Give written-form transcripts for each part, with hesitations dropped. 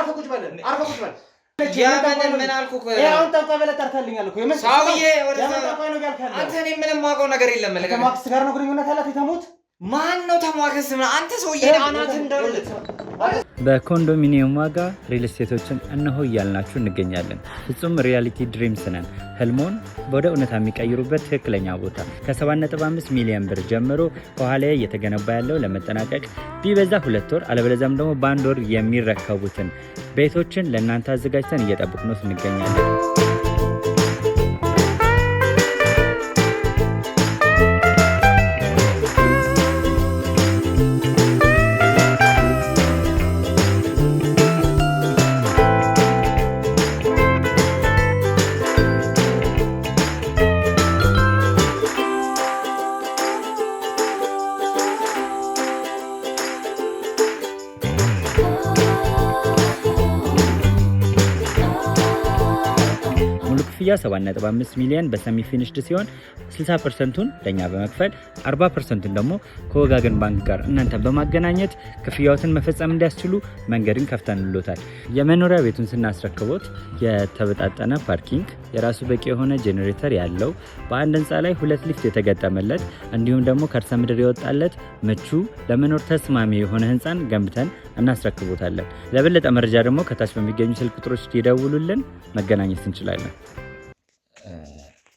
ቁጭ በል ምን አልኩህ አሁን ጠንቋይ ብለህ ጠርተልኛል እኮ ሰውዬ ወደዛ አንተ እኔ ምንም ማውቀው ነገር የለም ከማክስ ጋር ነው ግንኙነት ያላት የተሙት ማን ነው ተሟከስ አንተ ሰውዬ አናት እንደልት በኮንዶሚኒየም ዋጋ ሪል ስቴቶችን እነሆ እያልናችሁ እንገኛለን። ፍጹም ሪያሊቲ ድሪምስ ነን። ህልሞን ወደ እውነታ የሚቀይሩበት ትክክለኛ ቦታ ከ7.5 ሚሊዮን ብር ጀምሮ ከኋላ እየተገነባ ያለው ለመጠናቀቅ ቢበዛ 2 ወር አለበለዚያም ደግሞ በ1 ወር የሚረከቡትን ቤቶችን ለእናንተ አዘጋጅተን እየጠበቅነው እንገኛለን። ክፍያ 7.5 ሚሊዮን በሰሚ ፊኒሽድ ሲሆን 60%ን ለኛ በመክፈል 40%ን ደግሞ ከወጋገን ባንክ ጋር እናንተ በማገናኘት ክፍያዎትን መፈጸም እንዲያስችሉ መንገድን ከፍተንልዎታል። የመኖሪያ ቤቱን ስናስረክቦት የተበጣጠነ ፓርኪንግ፣ የራሱ በቂ የሆነ ጄኔሬተር ያለው በአንድ ህንፃ ላይ 2 ሊፍት የተገጠመለት እንዲሁም ደግሞ ከርሰ ምድር የወጣለት ምቹ ለመኖር ተስማሚ የሆነ ህንፃን ገንብተን እናስረክቦታለን። ለበለጠ መረጃ ደግሞ ከታች በሚገኙ ስልክ ቁጥሮች ይደውሉልን፣ መገናኘት እንችላለን።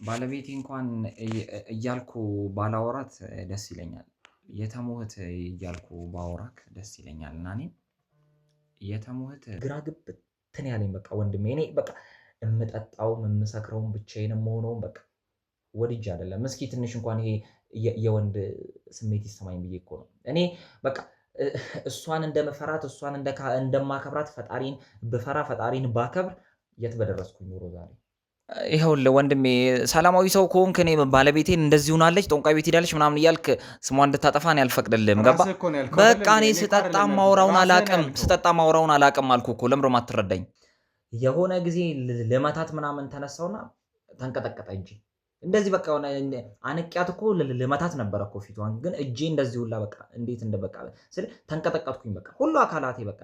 ባለቤቴ እንኳን እያልኩ ባላወራት ደስ ይለኛል። የተሞህት እያልኩ ባወራክ ደስ ይለኛል እና እኔ የተሞህት ግራ ግብትን ያለኝ በቃ ወንድሜ እኔ በቃ እምጠጣውም እምሰክረውም ብቻዬን መሆነውም በቃ ወድጄ አይደለም። እስኪ ትንሽ እንኳን ይሄ የወንድ ስሜት ይሰማኝ ብዬ እኮ ነው እኔ በቃ እሷን እንደመፈራት እሷን እንደማከብራት ፈጣሪን ብፈራ ፈጣሪን ባከብር የት በደረስኩኝ ኑሮ ዛሬ። ይኸውልህ ወንድሜ ሰላማዊ ሰው ከሆንክ እኔ ባለቤቴን እንደዚህ ሆናለች ጦንቃይ ቤት ሄዳለች ምናምን እያልክ ስሟን እንድታጠፋ እኔ አልፈቅድልህም። ገባ? በቃ እኔ ስጠጣ ማውራውን አላቅም አልኩህ እኮ። ለምሮ ማትረዳኝ? የሆነ ጊዜ ልመታት ምናምን ተነሳውና ተንቀጠቀጠ እጄ እንደዚህ በቃ ሆነ። አንቂያት እኮ ልመታት ነበረ እኮ ፊቷን፣ ግን እጄ እንደዚህ ሁላ በቃ እንዴት እንደበቃ ስለ ተንቀጠቀጥኩኝ። በቃ ሁሉ አካላቴ በቃ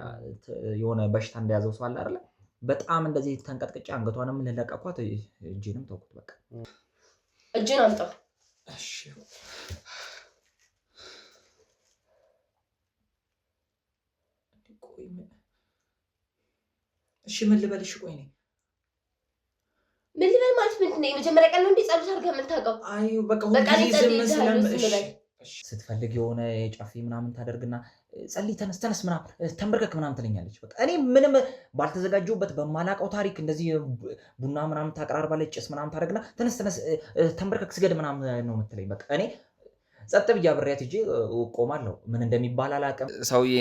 የሆነ በሽታ እንደያዘው ሰው አለ አይደል? በጣም እንደዚህ ተንቀጥቅጬ አንገቷንም ለለቀኳት፣ እጄንም ተውኩት። በቃ እጄን አምጣ። እሺ ቆይ እሺ ምን ልበልሽ? ቆይ እኔ ምን ልበል ማለት ምንድን ነው? የመጀመሪያ ቀን ነው እንዴ ጸሎት አድርገህ የምታውቀው? አይ በቃ ሁሉ ዝም ስለምሽ ስትፈልግ የሆነ የጫፌ ምናምን ታደርግና ጸልይ ተነስ ምናምን ተንበርከክ ምናምን ትለኛለች። በቃ እኔ ምንም ባልተዘጋጀሁበት በማላውቀው ታሪክ እንደዚህ ቡና ምናምን ታቀራርባለች፣ ጭስ ምናምን ታደርግና ተነስ ተንበርከክ ስገድ ምናምን ነው የምትለኝ። በቃ እኔ ጸጥ ብዬ አብሬያት ሂጄ ቆማለሁ። ምን እንደሚባል አላውቅም። ሰውዬ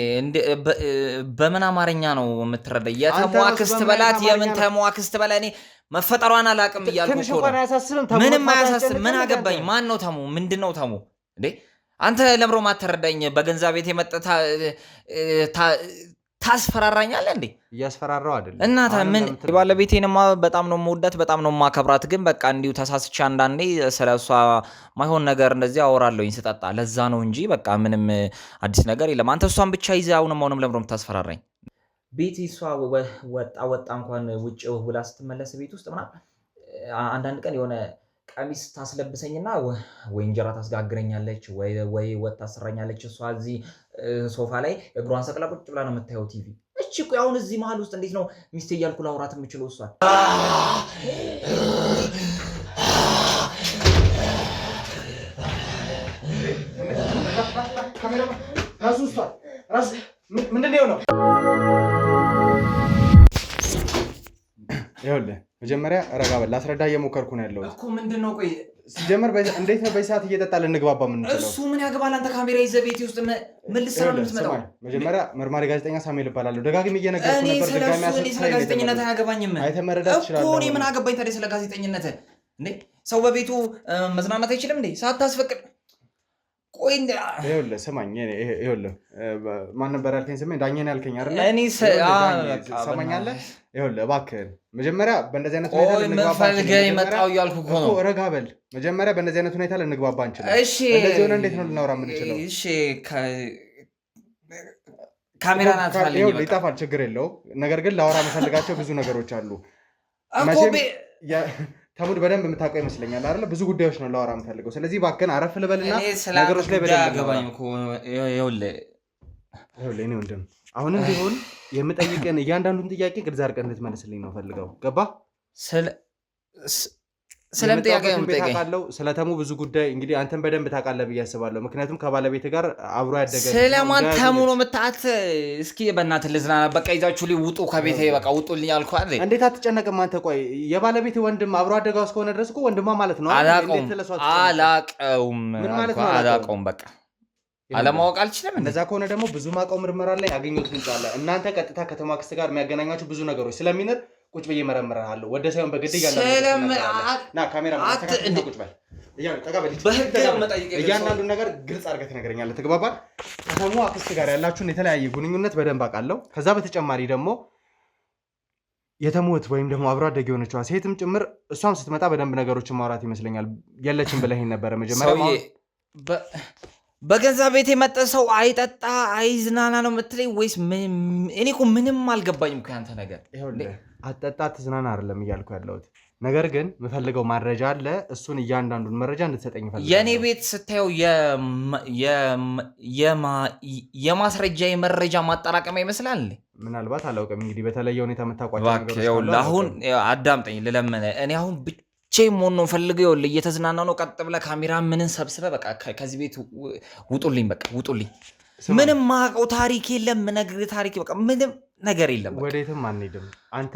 በምን አማርኛ ነው የምትረዳኝ? የተሟክስት በላት የምን ተሟክስት በላ እኔ መፈጠሯን አላውቅም እያልኩ እኮ ነው። ምንም አያሳስብም። ምን አገባኝ? ማን ነው ተሙ? ምንድን ነው ተሙ እንዴ? አንተ ለምሮ ማተረዳኝ? በገንዘብ ቤት የመጣ ታስፈራራኛለህ እንዴ? እያስፈራራው አይደለም። እናታ ምን ባለቤቴንማ በጣም ነው የምወዳት፣ በጣም ነው የማከብራት። ግን በቃ እንዲሁ ተሳስቼ አንዳንዴ ስለሷ ማይሆን ነገር እንደዚህ አወራለሁኝ ስጠጣ። ለዛ ነው እንጂ በቃ ምንም አዲስ ነገር የለም። አንተ እሷን ብቻ ይዘህ አሁንም ለምሮ የምታስፈራራኝ? ቤት እሷ ወጣ እንኳን ውጭ ውላ ስትመለስ ቤት ውስጥ ምናምን አንዳንድ ቀን የሆነ ቀሚስ ታስለብሰኝና ወይ እንጀራ ታስጋግረኛለች ወይ ወጥ ታሰራኛለች። እሷ እዚህ ሶፋ ላይ እግሯን ሰቅላ ቁጭ ብላ ነው የምታየው ቲቪ። እቺ ቆይ አሁን እዚህ መሀል ውስጥ እንዴት ነው ሚስቴ እያልኩ ላውራት የምችለው? እሷን ራሱ ምንድን ነው? ይኸውልህ መጀመሪያ ረጋ በል። ላስረዳ እየሞከርኩ ነው ያለሁት እኮ። ምንድን ነው? ቆይ ሲጀመር እንዴት ነው በሰዓት እየጠጣ ልንግባባ የምንችለው? እሱ ምን ያገባል? አንተ ካሜራ ይዘህ ቤቴ ውስጥ ምን ልትሰራ ነው የምትመጣው? መጀመሪያ መርማሪ ጋዜጠኛ ሳሙኤል እባላለሁ። ደጋግሜ እየነገርኩህ ነበር። እኔ ስለ ጋዜጠኝነት አያገባኝም አይተህ መረዳት ትችላለህ እኮ። እኔ ምን አገባኝ ታዲያ ስለ ጋዜጠኝነት? እንዴ ሰው በቤቱ መዝናናት አይችልም እንዴ ሳታስፈቅድ? ቆይ ይኸውልህ ስማኝ፣ ይኸውልህ ማን ነበር ያልከኝ? ስሜ ዳኘን ያልከኝ አይደለ? እኔ ሰማኛለህ? ይኸውልህ እባክህን መጀመሪያ በእንደዚህ አይነት ሁኔታ ልንግባባ ይመጣው እያልኩ እኮ ነው። ረጋ በል። መጀመሪያ በእንደዚህ አይነት ሁኔታ ልንግባባ እንችላለን። እሺ እንደዚህ ሆነ እንዴት ነው ልናወራ የምንችለው? እሺ ካሜራን አጥፋልኝ በቃ ይጣፋል ችግር የለውም ነገር ግን ላወራ መፈልጋቸው ብዙ ነገሮች አሉ ተሙድ በደንብ የምታውቀው ይመስለኛል አይደል ብዙ ጉዳዮች ነው ላወራ የምፈልገው ስለዚህ ባከን አረፍ ልበልና ነገሮች ላይ በደንብ ገባኝ እኮ ይኸውልህ እኔ ወንድም አሁንም ቢሆን የምጠይቀን እያንዳንዱን ጥያቄ ግልጽ አድርገህ እንድትመልስልኝ ነው ፈልገው ገባ ስለምን ጥያቄ ነው የምጠይቀኝ ስለተሙ ብዙ ጉዳይ እንግዲህ አንተም በደንብ ታውቃለህ ብዬ አስባለሁ ምክንያቱም ከባለቤት ጋር አብሮ ያደገ ስለማን ተሙ ነው የምታውት እስኪ በእናትህ ልዝናና በቃ ይዛችሁ ሊውጡ ከቤቴ በቃ ውጡልኝ አልኩህ አይደል እንዴት አትጨነቅም አንተ ቆይ የባለቤት ወንድም አብሮ አደጋው እስከሆነ ድረስ እኮ ወንድማ ማለት ነው አላቀውም በቃ አለማወቅ አልችልም እንደዛ ከሆነ ደግሞ ብዙ ማቀው ምርመራ ላይ ያገኘሁት ምንጭ አለ እናንተ ቀጥታ ከተማ ክስት ጋር የሚያገናኛችሁ ብዙ ነገሮች ስለሚነር ቁጭ ብዬ መረምራለሁ ወደ ሳይሆን በግድ ያለና ካሜራ ማስተካከል ቁጭ በል እያንዳንዱ ነገር ግልጽ አድርገህ ትነግረኛለህ ተግባባል ከተማ ክስት ጋር ያላችሁን የተለያየ ግንኙነት በደንብ አውቃለሁ ከዛ በተጨማሪ ደግሞ የተሞት ወይም ደግሞ አብሮ አደግ የሆነችዋ ሴትም ጭምር እሷም ስትመጣ በደንብ ነገሮችን ማውራት ይመስለኛል የለችም ብለህ ነበር መጀመሪያ በገንዘብ ቤት የመጣ ሰው አይጠጣ አይዝናና ነው የምትለኝ ወይስ እኔ እኮ ምንም አልገባኝም እኮ ያንተ ነገር ይኸውልህ አጠጣ ትዝናና አይደለም እያልኩ ያለሁት ነገር ግን የምፈልገው መረጃ አለ እሱን እያንዳንዱን መረጃ እንድትሰጠኝ ፈልጋለሁ የኔ ቤት ስታየው የማስረጃ የመረጃ ማጠራቀሚያ ይመስላል ምናልባት አላውቅም እንግዲህ በተለየ ሁኔታ የምታውቋቸው ነገሮች አሁን አዳምጠኝ ልለምነ እኔ አሁን ብቻዬን መሆን ነው ፈልገው ይኸውልህ እየተዝናናው ነው ቀጥ ብለህ ካሜራ ምንን ሰብስበህ በቃ ከዚህ ቤት ውጡልኝ በቃ ውጡልኝ ምንም ማውቀው ታሪክ የለም ምነግርህ ታሪክ በቃ ምንም ነገር የለም ወዴትም አንሄድም አንተ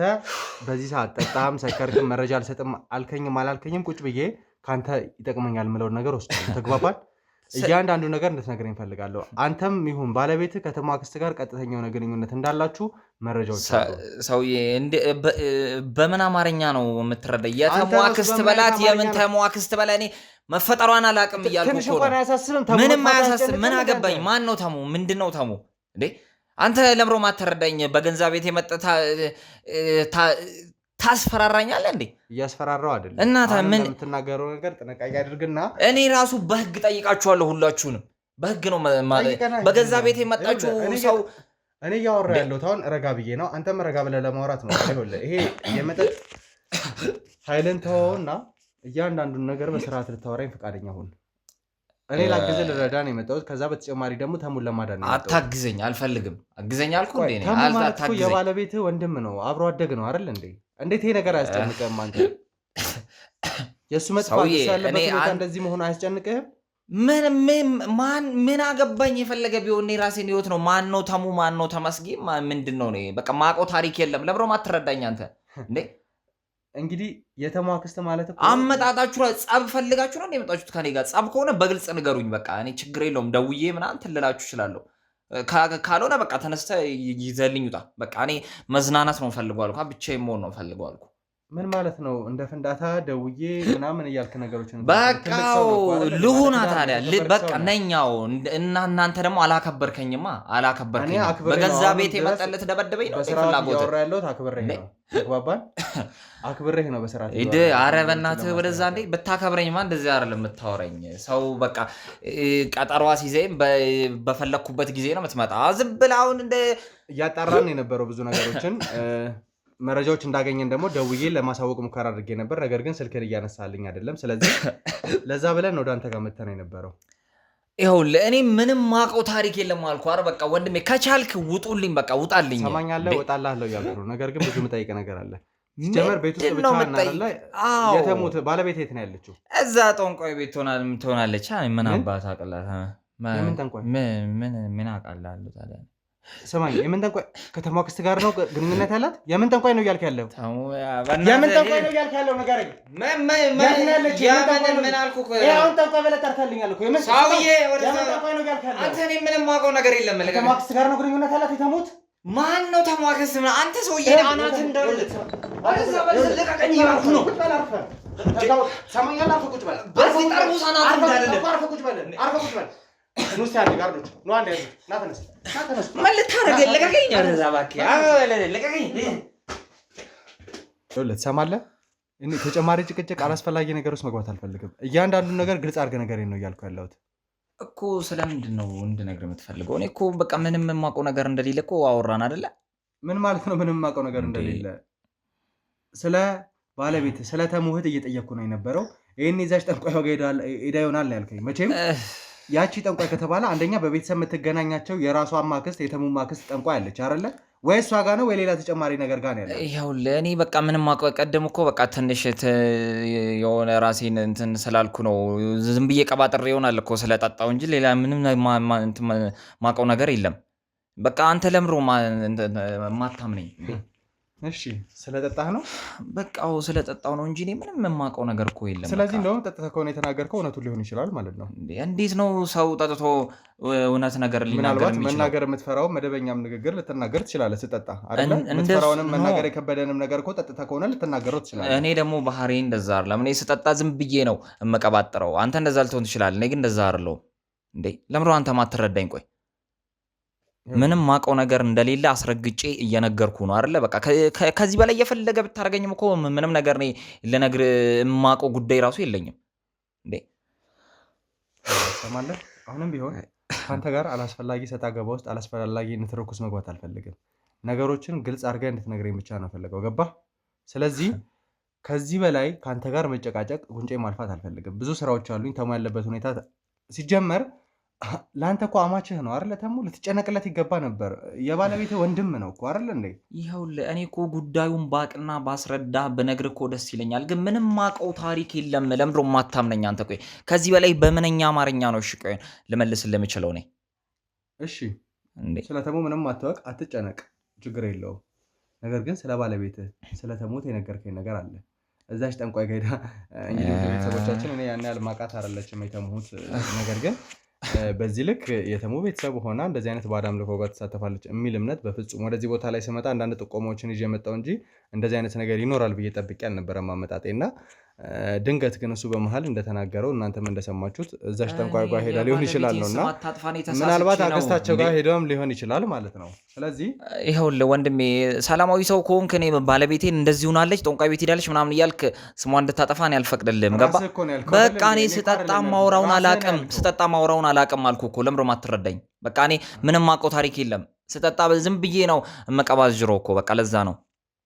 በዚህ ሰዓት ጠጣም ሰከርክም መረጃ አልሰጥም አልከኝም አላልከኝም ቁጭ ብዬ ካንተ ይጠቅመኛል ምለውን ነገር ወስደህ ተግባባል እያንዳንዱ ነገር እንድትነግረኝ ፈልጋለሁ አንተም ይሁን ባለቤትህ ከተማ ክስት ጋር ቀጥተኛ የሆነ ግንኙነት እንዳላችሁ መረጃዎች ሰውዬ በምን አማርኛ ነው የምትረዳ የተሟ ክስት በላት የምን ተሟ ክስት በላ እኔ መፈጠሯን አላውቅም እያልኩ ምንም አያሳስብም ምን አገባኝ ማን ነው ተሙ ምንድነው ተሙ እንዴ አንተ ለምሮ ማተረዳኝ በገንዘብ ቤት የመጣ ታስፈራራኛለህ እንዴ እያስፈራራው አይደለም እናታ ምን የምትናገረው ነገር ጥንቃቄ አድርግና እኔ ራሱ በህግ ጠይቃችኋለሁ ሁላችሁንም በህግ ነው በገንዘብ ቤት የመጣችሁ ሰው እኔ ያወራ ያለው ታውን ረጋ ብዬ ነው አንተም ረጋ ብለህ ለማውራት ነው አይሆለ ይሄ የመጠጥ ኃይልን ተወውና እያንዳንዱን ነገር በስርዓት ልታወራኝ ፈቃደኛ ሁን እኔ ላግዝህ ልረዳ ነው የመጣሁት ከዛ በተጨማሪ ደግሞ ተሙን ለማዳን ነው አታግዘኝ አልፈልግም አግዘኝ አልኩ እንዴ እኔ አልታግዘኝ የባለቤትህ ወንድም ነው አብሮ አደግ ነው አይደል እንዴ እንዴት ይሄ ነገር አያስጨንቅህም አንተ የሱ መጥፋት ያለበት ሁኔታ እንደዚህ መሆኑ አያስጨንቅህም ምን አገባኝ የፈለገ ቢሆን እኔ ራሴን ህይወት ነው ማን ነው ተሙ ማን ነው ተመስጊ ምንድነው ነው በቃ ማውቀው ታሪክ የለም ለብሮ ማትረዳኝ አንተ እንዴ እንግዲህ የተሟክስተ ማለት እኮ አመጣጣችሁ ጻብ ፈልጋችሁ ነው እንደመጣችሁት ከኔ ጋር ጻብ ከሆነ በግልጽ ንገሩኝ በቃ እኔ ችግር የለውም ደውዬ ምናምን ትልላችሁ ይችላል ካልሆነ በቃ ተነስተ ይዘልኝ ውጣ በቃ እኔ መዝናናት ነው ፈልጓል እንኳን ብቻዬን መሆን ነው ፈልጓል ምን ማለት ነው እንደ ፍንዳታ ደውዬ ምናምን እያልክ ነገሮችን በቃ ልሁና ታዲያ በቃ ነኛው እና እናንተ ደግሞ አላከበርከኝማ በገንዘብ ቤት የመጣለት ደበደበኝ ነው ፍላጎት ያወራ ያለው አክብሬህ ነው ተግባባን አክብሬህ ነው በስርዓት እዴ አረ በእናትህ ወደዛ እንዴ ብታከብረኝማ እንደዚህ አይደለም የምታወራኝ ሰው በቃ ቀጠሯ ሲዘኝ በፈለኩበት ጊዜ ነው የምትመጣ ዝም ብለህ አሁን እንደ ያጣራን የነበረው ብዙ ነገሮችን መረጃዎች እንዳገኘን ደግሞ ደውዬ ለማሳወቅ ሙከራ አድርጌ ነበር ነገር ግን ስልክን እያነሳልኝ አይደለም ስለዚህ ለዛ ብለን ወደ አንተ ጋር መተን የነበረው ይኸውልህ እኔ ምንም ማውቀው ታሪክ የለም አልኩህ አይደል በቃ ወንድሜ ከቻልክ ውጡልኝ በቃ ውጣልኝ ሰማኛለህ እወጣልሃለሁ እያልኩ ነው ነገር ግን ብዙ የምጠይቅህ ነገር አለ ጀመር ቤት ውስጥ ብቻ እናረላ የተሙት ባለቤት የት ነው ያለችው እዛ ጠንቋይ ቤት ትሆናለች ምን አባት አቅላት ምን ጠንቋይ ምን አውቃለሁ ታዲያ ሰማኝ የምን ጠንቋይ ከተማ ክስት ጋር ነው ግንኙነት ያላት የምን ጠንቋይ ነው እያልክ ያለው የምን ጠንቋይ ነው እያልክ ያለው ንገረኝ ምን አልኩህ አሁን ጠንቋይ ብለህ ጠርተህልኛል እኮ የምን ጠንቋይ ነው እያልክ ያለው አንተ እኔ ምንም ማውቀው ነገር የለም ከተማ ክስት ጋር ነው ግንኙነት ያላት የተሙት ማን ነው ተሟከስ አንተ ሰውዬ አናት እንደልት ወደዛ በልቀቀኝ ያልኩህ ነው ሰማኛል አርፈህ ቁጭ በል በዚህ ጠርሙስ አናት እንዳለ አርፈህ ቁጭ በል ኑስ ያለ ጋርዶች ነው አንዴ ና ተነስ ምን ልታረገኝ ለቀቀኝ ወደዛ እባክህ ለቀቀኝ ትሰማለህ እኔ ተጨማሪ ጭቅጭቅ አላስፈላጊ ነገር ውስጥ መግባት አልፈልግም እያንዳንዱን ነገር ግልጽ አድርገህ ነገሬን ነው እያልኩ ያለሁት እኮ ስለምንድን ነው እንድነግርህ የምትፈልገው? እኔ እኮ በቃ ምንም የማውቀው ነገር እንደሌለ እኮ አወራን አይደለ? ምን ማለት ነው ምንም የማውቀው ነገር እንደሌለ? ስለ ባለቤት ስለ ተሙህት እየጠየቅኩ ነው የነበረው። ይህን ይዛሽ ጠንቋይ ዋጋ ሄዳ ይሆናል ነው ያልከኝ። መቼም ያቺ ጠንቋይ ከተባለ አንደኛ በቤተሰብ የምትገናኛቸው የራሷ ማክስት የተሙ ማክስት ጠንቋይ አለች አይደለ? ወይ እሷ ጋር ነው ወይ ሌላ ተጨማሪ ነገር ጋር ነው ያለው? ይኸውልህ እኔ በቃ ምንም ቀደም እኮ በቃ ትንሽ የሆነ ራሴን እንትን ስላልኩ ነው ዝም ብዬ ቀባጥሬ ይሆናል እኮ ስለጠጣው እንጂ ሌላ ምንም ማውቀው ነገር የለም። በቃ አንተ ለምሮ ማታምነኝ? እሺ ስለጠጣህ ነው? በቃ ስለጠጣው ነው እንጂ እኔ ምንም የማውቀው ነገር እኮ የለም። ስለዚህ እንደውም ጠጥተህ ከሆነ የተናገርከው እውነቱን ሊሆን ይችላል ማለት ነው። እንዴት ነው ሰው ጠጥቶ እውነት ነገር ሊናገር ምናልባት የሚችለው? መናገር የምትፈራው መደበኛም ንግግር ልትናገር ትችላለህ ስጠጣ አይደለም? የምትፈራውንም መናገር የከበደንም ነገር እኮ ጠጥተህ ከሆነ ልትናገረው ትችላለህ። እኔ ደግሞ ባህሪ እንደዛ አይደለም። እኔ ስጠጣ ዝም ብዬ ነው የምቀባጥረው። አንተ እንደዛ ልትሆን ትችላለህ። እኔ ግን እንደዛ አይደለሁም። እንዴ ለምሮ አንተ ማትረዳኝ? ቆይ ምንም ማውቀው ነገር እንደሌለ አስረግጬ እየነገርኩ ነው አይደለ? በቃ ከዚህ በላይ የፈለገ ብታረገኝም እኮ ምንም ነገር እኔ ልነግር የማውቀው ጉዳይ ራሱ የለኝም። እንዴ ሰማለህ? አሁንም ቢሆን ከአንተ ጋር አላስፈላጊ ሰጣ ገባ ውስጥ አላስፈላጊ ንትርኩስ መግባት አልፈልግም። ነገሮችን ግልጽ አድርገህ እንድትነግረኝ ብቻ ነው ፈልገው። ገባህ? ስለዚህ ከዚህ በላይ ከአንተ ጋር መጨቃጨቅ ጉንጬ ማልፋት አልፈልግም። ብዙ ስራዎች አሉኝ። ተሙ ያለበት ሁኔታ ሲጀመር ለአንተ እኮ አማችህ ነው አይደለ? ተሙ ልትጨነቅለት ይገባ ነበር። የባለቤትህ ወንድም ነው እኮ አይደለ እንዴ? ይኸውልህ እኔ እኮ ጉዳዩን ባቅና ባስረዳ ብነግርህ እኮ ደስ ይለኛል፣ ግን ምንም ማውቀው ታሪክ የለም። ለምንድን ነው የማታምነኝ አንተ? ቆይ ከዚህ በላይ በምንኛ አማርኛ ነው እሺ ቆይ ልመልስልህ የምችለው እኔ? እሺ እንዴ ስለ ተሙ ምንም አትወቅ፣ አትጨነቅ፣ ችግር የለውም። ነገር ግን ስለ ባለቤትህ ስለ ተሙት የነገርከኝ ነገር አለ። እዛች ጠንቋይ ጋር ሄዳ እንግዲህ ቤተሰቦቻችን እኔ ያን ያህል ማውቃት አይደለችም የተሙት። ነገር ግን በዚህ ልክ የተሙ ቤተሰብ ሆና እንደዚህ አይነት ባዕድ አምልኮ ጋር ትሳተፋለች የሚል እምነት በፍጹም። ወደዚህ ቦታ ላይ ስመጣ አንዳንድ ጥቆማዎችን ይዤ መጣሁ እንጂ እንደዚህ አይነት ነገር ይኖራል ብዬ ጠብቄ አልነበረም አመጣጤ እና ድንገት ግን እሱ በመሃል እንደተናገረው እናንተም እንደሰማችሁት እዛች ጠንቋይ ጋር ሄዳ ሊሆን ይችላል ነውና ምናልባት አክስታቸው ጋር ሄደውም ሊሆን ይችላል ማለት ነው። ስለዚህ ይኸውልህ ወንድሜ ሰላማዊ ሰው ከሆንክ እኔ ባለቤቴን እንደዚህ ሆናለች ጠንቋይ ቤት ሄዳለች ምናምን እያልክ ስሟን እንድታጠፋ እኔ አልፈቅድልህም። ገባ? በቃ እኔ ስጠጣ ማውራውን አላቅም አልኩህ እኮ። ለምሮ ማትረዳኝ? በቃ እኔ ምንም ማውቀው ታሪክ የለም። ስጠጣ ዝም ብዬ ነው መቀባዝጅሮ እኮ። በቃ ለዛ ነው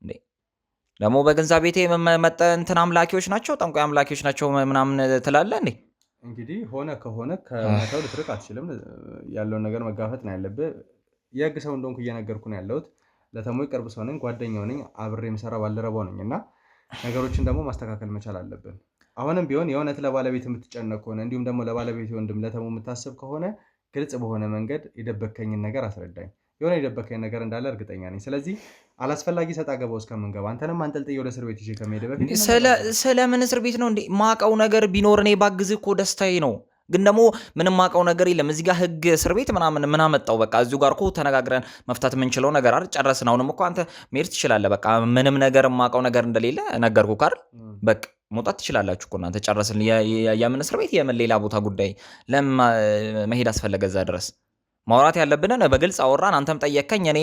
እንዴ ደግሞ በገንዛ ቤቴ መጠ እንትን አምላኪዎች ናቸው ጠንቋይ አምላኪዎች ናቸው ምናምን ትላለህ እንዴ? እንግዲህ ሆነ ከሆነ ከመተው ልትርቅ አትችልም። ያለውን ነገር መጋፈጥ ነው ያለብህ። የህግ ሰው እንደሆንኩ እየነገርኩ ነው ያለሁት። ለተሙ ቅርብ ሰው ነኝ፣ ጓደኛው ነኝ፣ አብሬ የምሰራ ባልደረባው ነኝ እና ነገሮችን ደግሞ ማስተካከል መቻል አለብን። አሁንም ቢሆን የእውነት ለባለቤት የምትጨነቅ ከሆነ እንዲሁም ደግሞ ለባለቤት ወንድም ለተሙ የምታስብ ከሆነ ግልጽ በሆነ መንገድ የደበከኝን ነገር አስረዳኝ። የሆነ የደበከኝ ነገር እንዳለ እርግጠኛ ነኝ። ስለዚህ አላስፈላጊ ሰጣ ገባ ውስጥ ከምንገባ አንተንም አንጠልጥዬ ወደ እስር ቤት ይዤ ከመሄድ በፊት ስለምን እስር ቤት ነው እንዴ? ማቀው ነገር ቢኖር እኔ ባግዝህ እኮ ደስታዬ ነው። ግን ደግሞ ምንም ማቀው ነገር የለም። እዚህ ጋር ህግ እስር ቤት ምን አመጣው? በቃ እዚሁ ጋር እኮ ተነጋግረን መፍታት የምንችለው ነገር አይደል? ጨረስን። አሁንም እኮ አንተ መሄድ ትችላለህ። በቃ ምንም ነገር ማቀው ነገር እንደሌለ ነገርኩህ አይደል? በቃ መውጣት ትችላላችሁ እኮ እናንተ። ጨረስን። የምን እስር ቤት የምን ሌላ ቦታ ጉዳይ ለምን መሄድ አስፈለገ እዛ ድረስ? ማውራት ያለብንን በግልጽ አወራን። አንተም ጠየከኝ፣ እኔ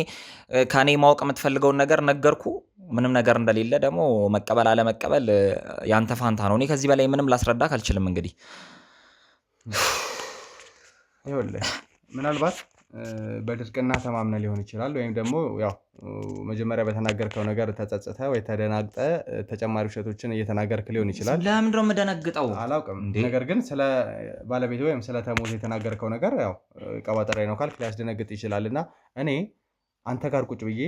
ከኔ ማወቅ የምትፈልገውን ነገር ነገርኩ። ምንም ነገር እንደሌለ ደግሞ መቀበል አለመቀበል ያንተ ፋንታ ነው። እኔ ከዚህ በላይ ምንም ላስረዳክ አልችልም። እንግዲህ ይኸውልህ ምናልባት በድርቅና ተማምነ ሊሆን ይችላል፣ ወይም ደግሞ ያው መጀመሪያ በተናገርከው ነገር ተጸጽተ ወይ ተደናግጠ ተጨማሪ ውሸቶችን እየተናገርክ ሊሆን ይችላል። ለምንድን ነው የምደነግጠው? አላውቅም። ነገር ግን ስለ ባለቤት ወይም ስለ ተሙት የተናገርከው ነገር ያው ቀባጠራይ ነው ካልክ ሊያስደነግጥ ይችላል እና እኔ አንተ ጋር ቁጭ ብዬ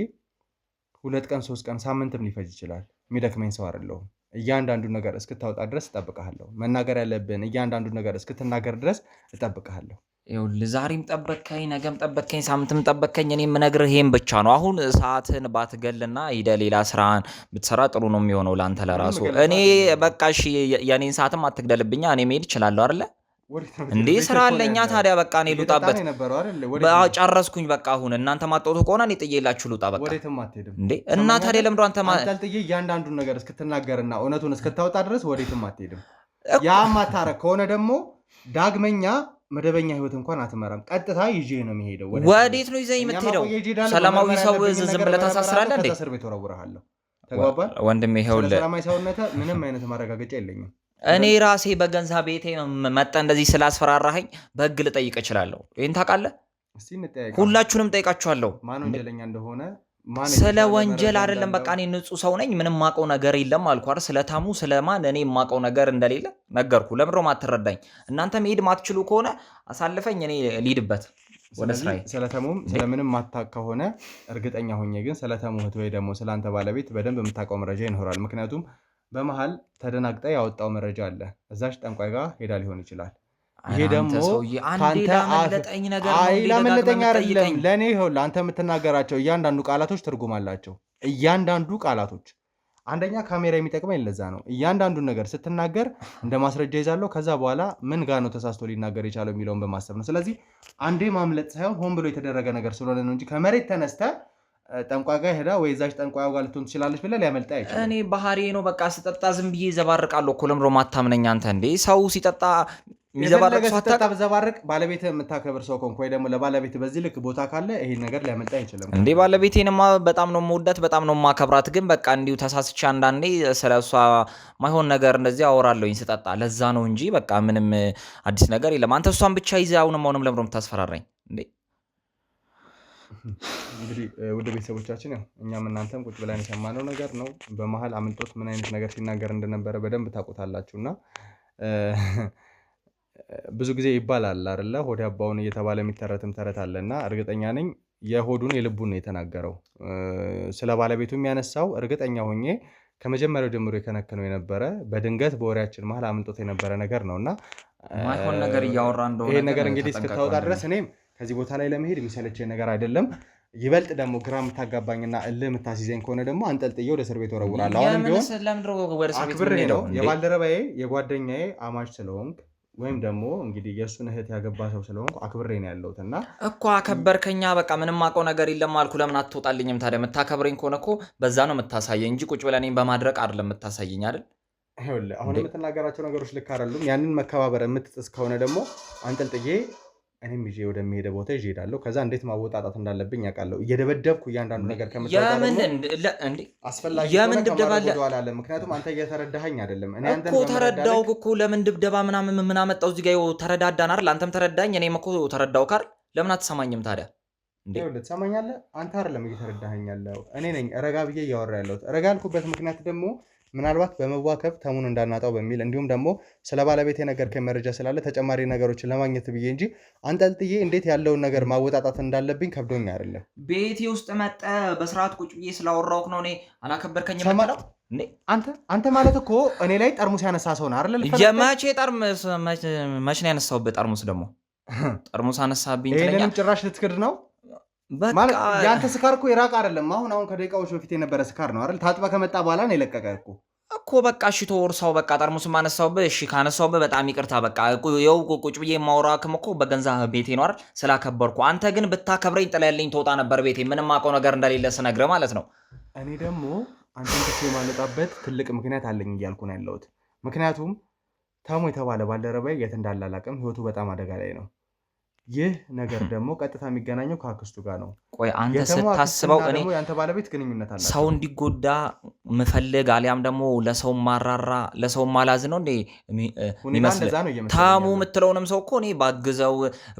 2 ቀን 3 ቀን ሳምንትም ሊፈጅ ይችላል። የሚደክመኝ ሰው አይደለሁም። እያንዳንዱ ነገር እስክታወጣ ድረስ እጠብቅሃለሁ። መናገር ያለብን እያንዳንዱ ነገር እስክትናገር ድረስ እጠብቅሃለሁ። ይኸውልህ ዛሬም ጠበቅከኝ፣ ነገም ጠበቅከኝ፣ ሳምንትም ጠበቅከኝ። እኔ የምነግርህ ይሄን ብቻ ነው። አሁን ሰዓትን ባትገልና ሂደህ ሌላ ስራን ብትሰራ ጥሩ ነው የሚሆነው ለአንተ ለራሱ። እኔ በቃ እሺ የኔን ሰዓትም አትግደልብኛ። እኔ መሄድ እችላለሁ አይደለ እንዴ? ስራ አለኛ ታዲያ። በቃ እኔ ልውጣበት። ጨረስኩኝ በቃ። አሁን እናንተ ማጣውቱ ከሆነ እኔ ጥዬላችሁ ልውጣ በቃ። እንዴ እና ታዲያ ለምዶ አንተ አንጠልጥዬ እያንዳንዱን ነገር እስክትናገርና እውነቱን እስክታወጣ ድረስ ወዴትም አትሄድም። ያ ማታረግ ከሆነ ደግሞ ዳግመኛ መደበኛ ህይወት እንኳን አትመራም። ቀጥታ ይዤ ነው የሚሄደው። ወዴት ነው ይዘኝ የምትሄደው? ሰላማዊ ሰው ዝም ብለህ ታሳስራለህ እንዴ? እስር ቤት ወረውርሃለሁ። ተግባባን ወንድሜ? ይኸውልህ ሰላማዊ ሰውነትህ ምንም አይነት ማረጋገጫ የለኝም። እኔ ራሴ በገንዛ ቤቴ መጣ እንደዚህ ስላስፈራራኸኝ በህግ ልጠይቅ እችላለሁ። ይሄን ታውቃለህ? ሁላችሁንም ጠይቃችኋለሁ። ማን ወንጀለኛ እንደሆነ ስለ ወንጀል አይደለም። በቃ እኔ ንጹህ ሰው ነኝ። ምንም ማቀው ነገር የለም አልኩ አይደል? ስለታሙ ስለማን እኔ ማቀው ነገር እንደሌለ ነገርኩ። ለምሮ ማትረዳኝ እናንተ መሄድ ማትችሉ ከሆነ አሳልፈኝ፣ እኔ ልሂድበት ወደ ስራዬ። ስለተሙም ስለምንም ማታቅ ከሆነ እርግጠኛ ሆኜ ግን ስለተሙ እህት ወይ ደግሞ ስላንተ ባለቤት በደንብ የምታውቀው መረጃ ይኖራል። ምክንያቱም በመሃል ተደናግጣ ያወጣው መረጃ አለ። እዛች ጠንቋይ ጋር ሄዳ ሊሆን ይችላል። ይሄ ደግሞ ላመለጠኝ አይደለም ለእኔ ይኸውልህ፣ አንተ የምትናገራቸው እያንዳንዱ ቃላቶች ትርጉም አላቸው። እያንዳንዱ ቃላቶች አንደኛ ካሜራ የሚጠቅመኝ ለዛ ነው። እያንዳንዱን ነገር ስትናገር እንደ ማስረጃ ይዛለሁ። ከዛ በኋላ ምን ጋር ነው ተሳስቶ ሊናገር የቻለው የሚለውን በማሰብ ነው። ስለዚህ አንዴ ማምለጥ ሳይሆን ሆን ብሎ የተደረገ ነገር ስለሆነ ነው እንጂ ከመሬት ተነስተ ጠንቋይ ጋር ሄዳ ወይ እዛች ጠንቋይ ጋር ልትሆን ትችላለች ብለህ ሊያመልጥ አይችልም። እኔ ባህሪ ነው በቃ ስጠጣ ዝም ብዬ ዘባርቃለሁ እኮ። ለምሮ ማታምነኝ አንተ እንዴ? ሰው ሲጠጣ የሚዘባርቅ ሰው አታውቅም? ዘባርቅ ባለቤት የምታከብር ሰው ከሆንክ ወይ ደግሞ ለባለቤት በዚህ ልክ ቦታ ካለ ይሄን ነገር ሊያመልጥ አይችልም እንዴ? ባለቤቴንማ በጣም ነው የምወዳት፣ በጣም ነው የማከብራት። ግን በቃ እንዲሁ ተሳስቼ አንዳንዴ ስለሷ ማይሆን ነገር እንደዚህ አወራለሁኝ ስጠጣ። ለዛ ነው እንጂ በቃ ምንም አዲስ ነገር የለም። አንተ እሷን ብቻ ይዘህ አሁንም ለምሮ የምታስፈራራኝ እንዴ? እንግዲህ ውድ ቤተሰቦቻችን ያው እኛም እናንተም ቁጭ ብለን የሰማነው ነገር ነው። በመሀል አምልጦት ምን አይነት ነገር ሲናገር እንደነበረ በደንብ ታውቁታላችሁና ብዙ ጊዜ ይባላል አይደለ? ሆድ ያባውን እየተባለ የሚተረትም ተረት አለና እርግጠኛ ነኝ የሆዱን የልቡን ነው የተናገረው። ስለ ባለቤቱ የሚያነሳው እርግጠኛ ሆኜ ከመጀመሪያው ጀምሮ የከነከነው የነበረ በድንገት በወሬያችን መሀል አምልጦት የነበረ ነገር ነውና ማይሆን ነገር እያወራ እንደሆነ ይሄ ነገር እንግዲህ እስክታወጣ ድረስ እኔም ከዚህ ቦታ ላይ ለመሄድ የሚሰለቸኝ ነገር አይደለም። ይበልጥ ደግሞ ግራ የምታጋባኝና እልህ የምታስይዘኝ ከሆነ ደግሞ አንጠልጥዬ ወደ እስር ቤት ወረውራለሁ። አሁንም ቢሆን አክብሬ ነው የባልደረባዬ የጓደኛዬ አማች ስለሆንክ ወይም ደግሞ እንግዲህ የእሱን እህት ያገባ ሰው ስለሆንኩ አክብሬ ነው ያለሁት እና እኮ አከበርከኛ። በቃ ምንም አውቀው ነገር የለም አልኩ። ለምን አትወጣልኝም ታዲያ? የምታከብረኝ ከሆነ እኮ በዛ ነው የምታሳየኝ እንጂ ቁጭ ብለህ እኔን በማድረቅ አይደለም የምታሳየኝ አይደል? ይኸውልህ አሁን የምትናገራቸው ነገሮች ልክ አይደሉም። ያንን መከባበር የምትጥስ ከሆነ ደግሞ አንጠልጥዬ እኔም ይዤ ወደሚሄደ ቦታ ይዤ እሄዳለሁ። ከዛ እንዴት ማወጣጣት እንዳለብኝ ያውቃለሁ። እየደበደብኩ እያንዳንዱ ነገር የምን ድብደባ አለ? ምክንያቱም አንተ እየተረዳኸኝ አይደለም እኮ። ተረዳው እኮ ለምን ድብደባ ምናምን አመጣው እዚህ ጋር ተረዳዳን አይደል? አንተም ተረዳኝ፣ እኔም እኮ ተረዳው ካር ለምን አትሰማኝም ታዲያ? ትሰማኛለህ? አንተ አይደለም እየተረዳኸኝ ያለው እኔ ነኝ። ረጋ ብዬ እያወራ ያለሁት። ረጋ ያልኩበት ምክንያት ደግሞ ምናልባት በመዋከብ ተሙን እንዳናጣው በሚል እንዲሁም ደግሞ ስለ ባለቤቴ የነገርከኝ መረጃ ስላለ ተጨማሪ ነገሮችን ለማግኘት ብዬ እንጂ አንጠልጥዬ እንዴት ያለውን ነገር ማወጣጣት እንዳለብኝ ከብዶኝ አይደለም። ቤቴ ውስጥ መጠ በስርዓት ቁጭ ብዬ ስላወራሁህ ነው። እኔ አላከበርከኝም የምትለው አንተ ማለት እኮ እኔ ላይ ጠርሙስ ያነሳ ሰው ነው አይደል? የመቼ ጠርሙስ? መቼ ነው ያነሳሁበት? ጠርሙስ ደግሞ ጠርሙስ አነሳብኝ ትለኛለህ? ይሄንንም ጭራሽ ልትክድ ነው ማለት? ያንተ ስካር እኮ የራቅ አይደለም። አሁን ከደቂቃዎች በፊት የነበረ ስካር ነው አይደል? ታጥበህ ከመጣ በኋላ ነው የለቀቀ እኮ በቃ እሺ፣ ተወርሳው በቃ ጠርሙስም አነሳውብህ። እሺ ካነሳውብህ በጣም ይቅርታ። በቃ ይኸው ቁጭ ብዬ የማወራክም እኮ በገንዛ ቤቴ ነው አይደል? ስላከበርኩ። አንተ ግን ብታከብረኝ ጥለህልኝ ትወጣ ነበር ቤቴ፣ ምንም አውቀው ነገር እንደሌለ ስነግርህ ማለት ነው። እኔ ደግሞ አንተን ትቼ የማልወጣበት ትልቅ ምክንያት አለኝ እያልኩ ነው ያለሁት። ምክንያቱም ተሙ የተባለ ባልደረባዬ የት እንዳለ አላውቅም። ህይወቱ በጣም አደጋ ላይ ነው። ይህ ነገር ደግሞ ቀጥታ የሚገናኘው ከአክስቱ ጋር ነው። ቆይ አንተ ስታስበው እኔ ያንተ ባለቤት ግንኙነት አለ ሰው እንዲጎዳ ምፈልግ አሊያም ደግሞ ለሰው ማራራ ለሰው ማላዝ ነው እንዴ የሚመስል? ታሙ የምትለውንም ሰው እኮ እኔ ባግዘው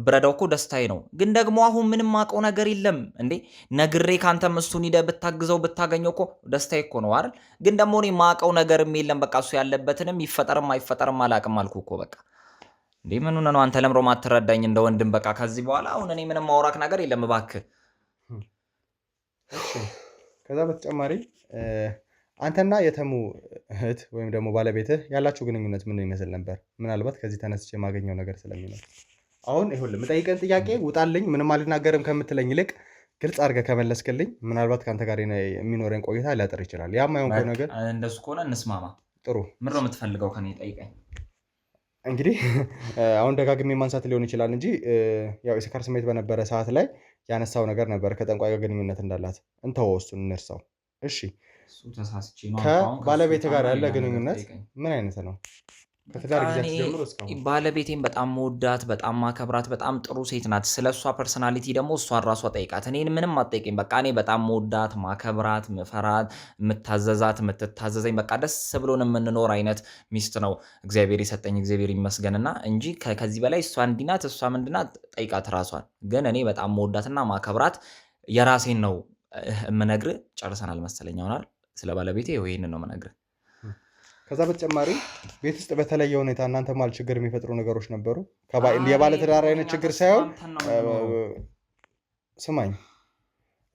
ብረዳው እኮ ደስታዬ ነው። ግን ደግሞ አሁን ምንም አውቀው ነገር የለም እንዴ ነግሬ ካንተም እሱን ሂደህ ብታግዘው ብታገኘው እኮ ደስታዬ እኮ ነው አይደል? ግን ደግሞ እኔ ማውቀው ነገርም የለም። በቃ እሱ ያለበትንም ይፈጠርም አይፈጠርም አላውቅም አልኩ እኮ በቃ እንዴ ምን ሆነ ነው አንተ ለምሮ ማትረዳኝ እንደ ወንድም? በቃ ከዚህ በኋላ አሁን እኔ ምንም ማውራክ ነገር የለም እባክህ። እሺ ከዛ በተጨማሪ አንተና የተሙ እህት ወይም ደግሞ ባለቤትህ ያላችሁ ግንኙነት ምን ይመስል ነበር? ምናልባት ከዚህ ተነስቼ የማገኘው ነገር ስለሚኖር አሁን ይኸውልህ የምጠይቀን ጥያቄ ውጣልኝ ምንም አልናገርም ከምትለኝ ይልቅ ግልጽ አድርገህ ከመለስክልኝ ምናልባት ከአንተ ጋር የሚኖረን ቆይታ ሊያጥር ይችላል። ያም አይሆን ከሆነ ግን እንደሱ ከሆነ እንስማማ። ጥሩ ምን ነው የምትፈልገው ከኔ? ጠይቀኝ። እንግዲህ አሁን ደጋግሜ ማንሳት ሊሆን ይችላል እንጂ ያው የስካር ስሜት በነበረ ሰዓት ላይ ያነሳው ነገር ነበር ከጠንቋይ ጋር ግንኙነት እንዳላት። እንተወው፣ እሱን እንርሳው። እሺ ከባለቤት ጋር ያለ ግንኙነት ምን አይነት ነው? ከተዳር ጊዜያችሁ ጀምሮ እስካሁን ባለቤቴን በጣም መወዳት በጣም ማከብራት በጣም ጥሩ ሴት ናት። ስለሷ ፐርሰናሊቲ ደግሞ እሷን ራሷ ጠይቃት። እኔን ምንም አትጠይቀኝ። በቃ እኔ በጣም መወዳት ማከብራት ምፈራት የምታዘዛት የምትታዘዘኝ በቃ ደስ ብሎን የምንኖር አይነት ሚስት ነው እግዚአብሔር የሰጠኝ እግዚአብሔር ይመስገንና እንጂ ከዚህ በላይ እሷ እንዲናት እሷ ምንድናት ጠይቃት ራሷን። ግን እኔ በጣም መወዳትና ማከብራት የራሴን ነው የምነግርህ። ጨርሰናል መሰለኝ ይሆናል። ስለ ባለቤቴ ይሄንን ነው የምነግርህ። ከዛ በተጨማሪ ቤት ውስጥ በተለየ ሁኔታ እናንተ ማለት ችግር የሚፈጥሩ ነገሮች ነበሩ? የባለ ትዳር አይነት ችግር ሳይሆን ስማኝ፣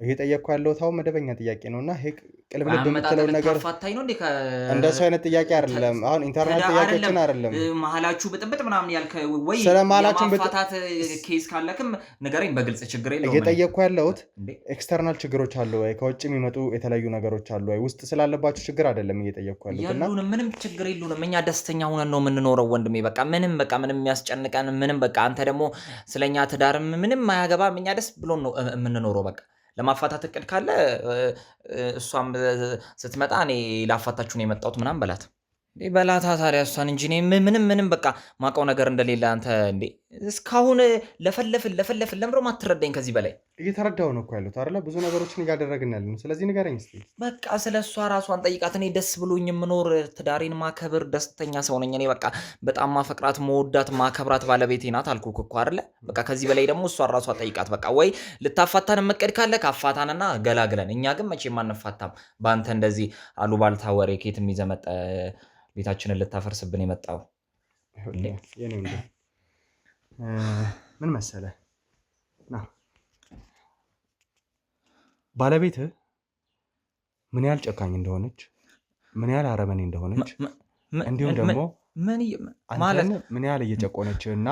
ይሄ ጠየቅኩ ያለው ታው መደበኛ ጥያቄ ነውና ይሄ ቅልብልብ የምትለው ነገር እንደሱ አይነት ጥያቄ አይደለም። አሁን ኢንተርኔት ጥያቄዎችን አይደለም መሀላችሁ ብጥብጥ ምናምን ያልከ ወይ የማፋታት ኬስ ካለክም ንገረኝ በግልጽ ችግር የለውም። እየጠየቅኩ ያለሁት ኤክስተርናል ችግሮች አሉ ወይ ከውጭ የሚመጡ የተለያዩ ነገሮች አሉ ወይ ውስጥ ስላለባችሁ ችግር አይደለም እየጠየቅኩ ያለሁትና ምንም ችግር የለውም። እኛ ደስተኛ ሆነን ነው የምንኖረው ወንድሜ። በቃ ምንም የሚያስጨንቀን ምንም በቃ አንተ ደግሞ ስለኛ ትዳር ምንም አያገባም። እኛ ደስ ብሎን ነው የምንኖረው። በቃ ለማፋታት እቅድ ካለ እሷም ስትመጣ እኔ ላፋታችሁ ነው የመጣሁት ምናምን በላት በላታ ታዲያ እሷን እንጂ እኔ ምንም በቃ ማውቀው ነገር እንደሌለ አንተ እንዴ እስካሁን ለፈለፍን ለምሮ ማትረዳኝ ከዚህ በላይ እየተረዳው ነው እኮ ያሉት አይደለ? ብዙ ነገሮችን እያደረግን ያለን። ስለዚህ ንገረኝ እስቲ በቃ ስለሷ ራሷን ጠይቃት። እኔ ደስ ብሎኝ የምኖር ትዳሬን ማከብር ደስተኛ ሰው ነኝ እኔ። በቃ በጣም ማፈቅራት መወዳት ማከብራት ባለቤቴ ናት አልኩህ እኮ አይደለ? በቃ ከዚህ በላይ ደግሞ እሷ ራሷ ጠይቃት። በቃ ወይ ልታፋታን መቀድ ካለ ካፋታንና ገላግለን። እኛ ግን መቼም አንፋታም በአንተ እንደዚህ አሉባልታ ወሬ ከየትም ይዘህ መጣ ቤታችንን ልታፈርስብን የመጣው ምን መሰለህ ና ባለቤትህ ምን ያህል ጨካኝ እንደሆነች ምን ያህል አረመኔ እንደሆነች እንዲሁም ደግሞ አንተን ምን ያህል እየጨቆነች እና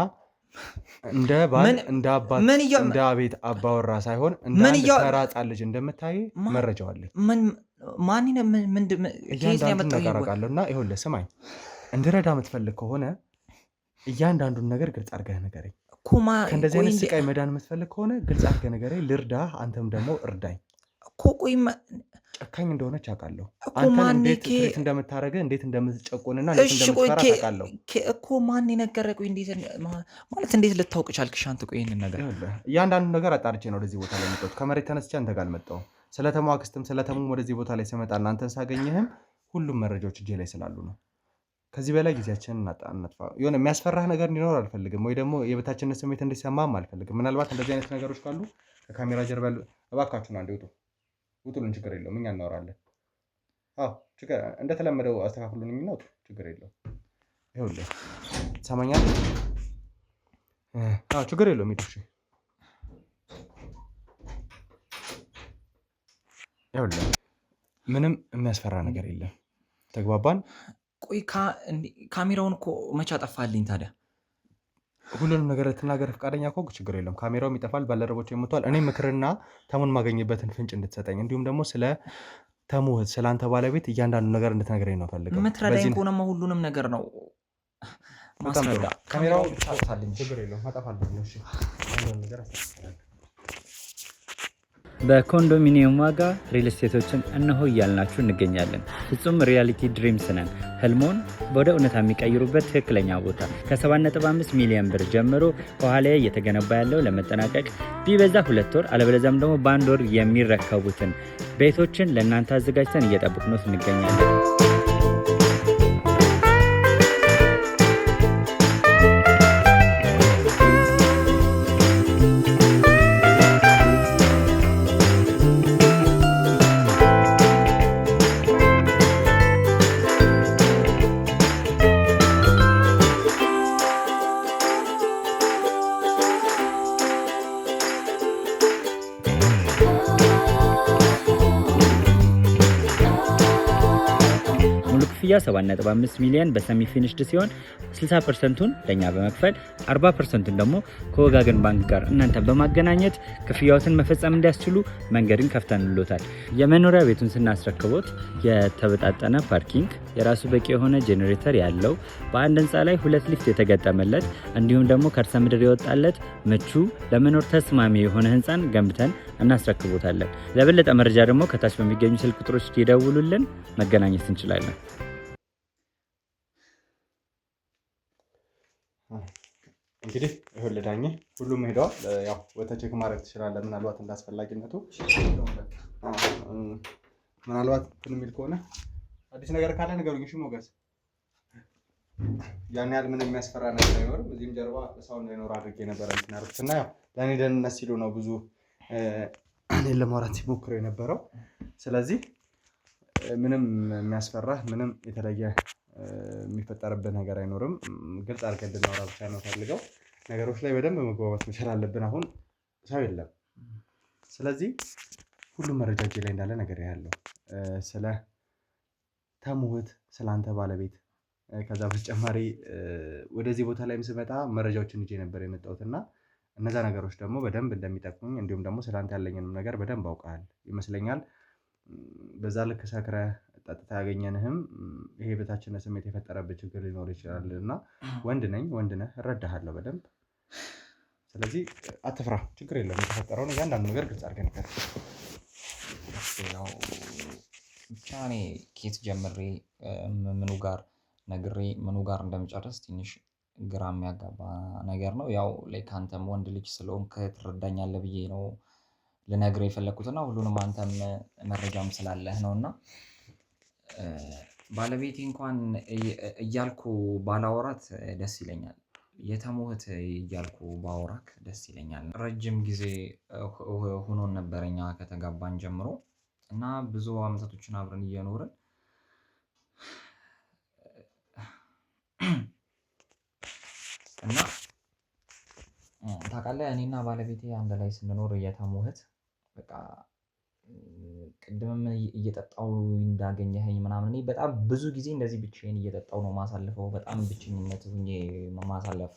እንደ ባል እንደ አባት እንደ አቤት አባወራ ሳይሆን እንደ ተራጣ ልጅ እንደምታይ መረጃው አለኝ። እያንዳንዱን ነገር አውቃለሁ እና ይኸውልህ ስማኝ፣ እንድረዳ የምትፈልግ ከሆነ እያንዳንዱን ነገር ግልጽ አድርገህ ንገረኝ። ከእንደዚህ አይነት ስቃይ መዳን የምትፈልግ ከሆነ ግልጽ አድርገህ ንገረኝ፣ ልርዳህ፣ አንተም ደግሞ እርዳኝ። ጨካኝ እንደሆነች አውቃለሁ። አንተን እንዴት ትሪት እንደምታደርገህ እንዴት እንደምትጨቁንና እንዴት እንደምትፈራ አውቃለሁ እኮ። ማን የነገረህ? ቆይ እንዴት ማለት እንዴት ልታውቅ ቻልክ አንተ? ቆይ ይሄንን ነገር እያንዳንዱን ነገር አጣርቼ ነው ወደዚህ ቦታ ላይ የመጣሁት። ከመሬት ተነስቼ አንተ ጋር አልመጣሁም። ስለተሙ አክስትም ስለተሙም ወደዚህ ቦታ ላይ ስመጣና አንተን ሳገኘህም ሁሉም መረጃዎች እጄ ላይ ስላሉ ነው። ከዚህ በላይ ጊዜያችንን እናጥፋ። የሆነ የሚያስፈራህ ነገር እንዲኖር አልፈልግም፣ ወይ ደግሞ የበታችነት ስሜት እንዲሰማም አልፈልግም። ምናልባት እንደዚህ አይነት ነገሮች ካሉ ከካሜራ ጀርባ እባካችሁን አንዴ ውጡልን፣ ችግር የለውም፣ እኛ እናወራለን። እንደተለመደው አስተካክሉን የሚናውጡ ችግር የለውም። ይኸውልህ ትሰማኛለህ? ችግር የለውም። ሂዱ። ይኸውልህ ምንም የሚያስፈራ ነገር የለም። ተግባባን? ቆይ ካሜራውን እኮ መቼ አጠፋልኝ ታዲያ? ሁሉንም ነገር ልትናገር ፈቃደኛ እኮ ችግር የለም። ካሜራውም ይጠፋል፣ ባልደረቦች የሞቷል። እኔ ምክርና ተሙን ማገኝበትን ፍንጭ እንድትሰጠኝ እንዲሁም ደግሞ ስለ ተሙ ስለ አንተ ባለቤት እያንዳንዱ ነገር እንድትነግረኝ ነው ፈልገው። የምትረዳኝ ከሆነማ ሁሉንም ነገር ነው ማስረዳ። ካሜራው ይጠፋልኝ፣ ችግር የለውም፣ አጠፋልኝ። እሺ ነገር አስተካክላለሁ። በኮንዶሚኒየም ዋጋ ሪል ስቴቶችን እነሆ እያልናችሁ እንገኛለን። ፍጹም ሪያሊቲ ድሪምስ ነን። ህልሞን ወደ እውነታ የሚቀይሩበት ትክክለኛ ቦታ ከ7.5 ሚሊዮን ብር ጀምሮ ከኋላ እየተገነባ ያለው ለመጠናቀቅ ቢበዛ 2 ወር አለበለዚያም ደግሞ በ1 ወር የሚረከቡትን ቤቶችን ለእናንተ አዘጋጅተን እየጠበቅነው እንገኛለን። ክፍያ 7.5 ሚሊዮን በሰሚ ፊኒሽድ ሲሆን 60%ቱን ለኛ በመክፈል 40%ቱን ደግሞ ከወጋገን ባንክ ጋር እናንተ በማገናኘት ክፍያዎትን መፈጸም እንዲያስችሉ መንገድን ከፍተንልዎታል። የመኖሪያ ቤቱን ስናስረክቦት የተበጣጠነ ፓርኪንግ፣ የራሱ በቂ የሆነ ጄኔሬተር ያለው በአንድ ህንፃ ላይ 2 ሊፍት የተገጠመለት እንዲሁም ደግሞ ከርሰ ምድር የወጣለት ምቹ ለመኖር ተስማሚ የሆነ ህንፃን ገንብተን እናስረክቦታለን። ለበለጠ መረጃ ደግሞ ከታች በሚገኙ ስልክ ቁጥሮች ይደውሉልን፣ መገናኘት እንችላለን። እንግዲህ ይኸውልህ ዳኜ ሁሉም ሄደዋል። ያው ወተህ ቼክ ማድረግ ትችላለህ። ምናልባት እንዳስፈላጊነቱ ምናልባት እንትን የሚል ከሆነ አዲስ ነገር ካለ ንገሩኝ። እሺ ሞገስ፣ ያን ያህል ምንም የሚያስፈራ ነገር አይኖርም። እዚህም ጀርባ ሰው እንዳይኖር አድርጌ ነበረ እንትን ያልኩት እና ያው ለእኔ ደህንነት ሲሉ ነው ብዙ እኔን ለማውራት ሲሞክረው የነበረው። ስለዚህ ምንም የሚያስፈራ ምንም የተለየ የሚፈጠርብን ነገር አይኖርም። ግልጽ አድርገን እንድናወራ ብቻ ነው ፈልገው። ነገሮች ላይ በደንብ መግባባት መቻል አለብን። አሁን ሰው የለም። ስለዚህ ሁሉም መረጃ እጄ ላይ እንዳለ ነገር ያለው ስለ ተሙህት፣ ስለ አንተ ባለቤት፣ ከዛ በተጨማሪ ወደዚህ ቦታ ላይ ስመጣ መረጃዎችን ይዤ ነበር የመጣሁት እና እነዛ ነገሮች ደግሞ በደንብ እንደሚጠቅሙኝ እንዲሁም ደግሞ ስለ አንተ ያለኝንም ነገር በደንብ አውቃል ይመስለኛል። በዛ ልክ ሰክረህ ጠጥታ ያገኘንህም ይሄ በታችነት ስሜት የፈጠረብህ ችግር ሊኖር ይችላል እና ወንድ ነኝ፣ ወንድ ነህ፣ እረዳሃለሁ በደንብ። ስለዚህ አትፍራ፣ ችግር የለም። የተፈጠረውን እያንዳንዱ ነገር ግልጽ አድርገህ ነገር ያው ብቻ እኔ ኬት ጀምሬ ምኑ ጋር ነግሬ ምኑ ጋር እንደምጨርስ ትንሽ ግራ የሚያጋባ ነገር ነው። ያው ላይ ከአንተም ወንድ ልጅ ስለሆንክ ትረዳኛለህ ብዬ ነው ልነግርህ የፈለግኩትና ሁሉንም አንተም መረጃም ስላለህ ነው እና ባለቤቴ እንኳን እያልኩ ባላወራት ደስ ይለኛል። የተሙህት እያልኩ ባወራክ ደስ ይለኛል። ረጅም ጊዜ ሆኖን ነበር እኛ ከተጋባን ጀምሮ እና ብዙ አመታቶችን አብረን እየኖርን እና ታውቃለህ እኔና ባለቤቴ አንድ ላይ ስንኖር የተሙህት በቃ ቅድምም እየጠጣው እንዳገኘኸኝ ምናምን እኔ በጣም ብዙ ጊዜ እንደዚህ ብቻዬን እየጠጣው ነው ማሳልፈው። በጣም ብቸኝነት ሆኜ ማሳለፍ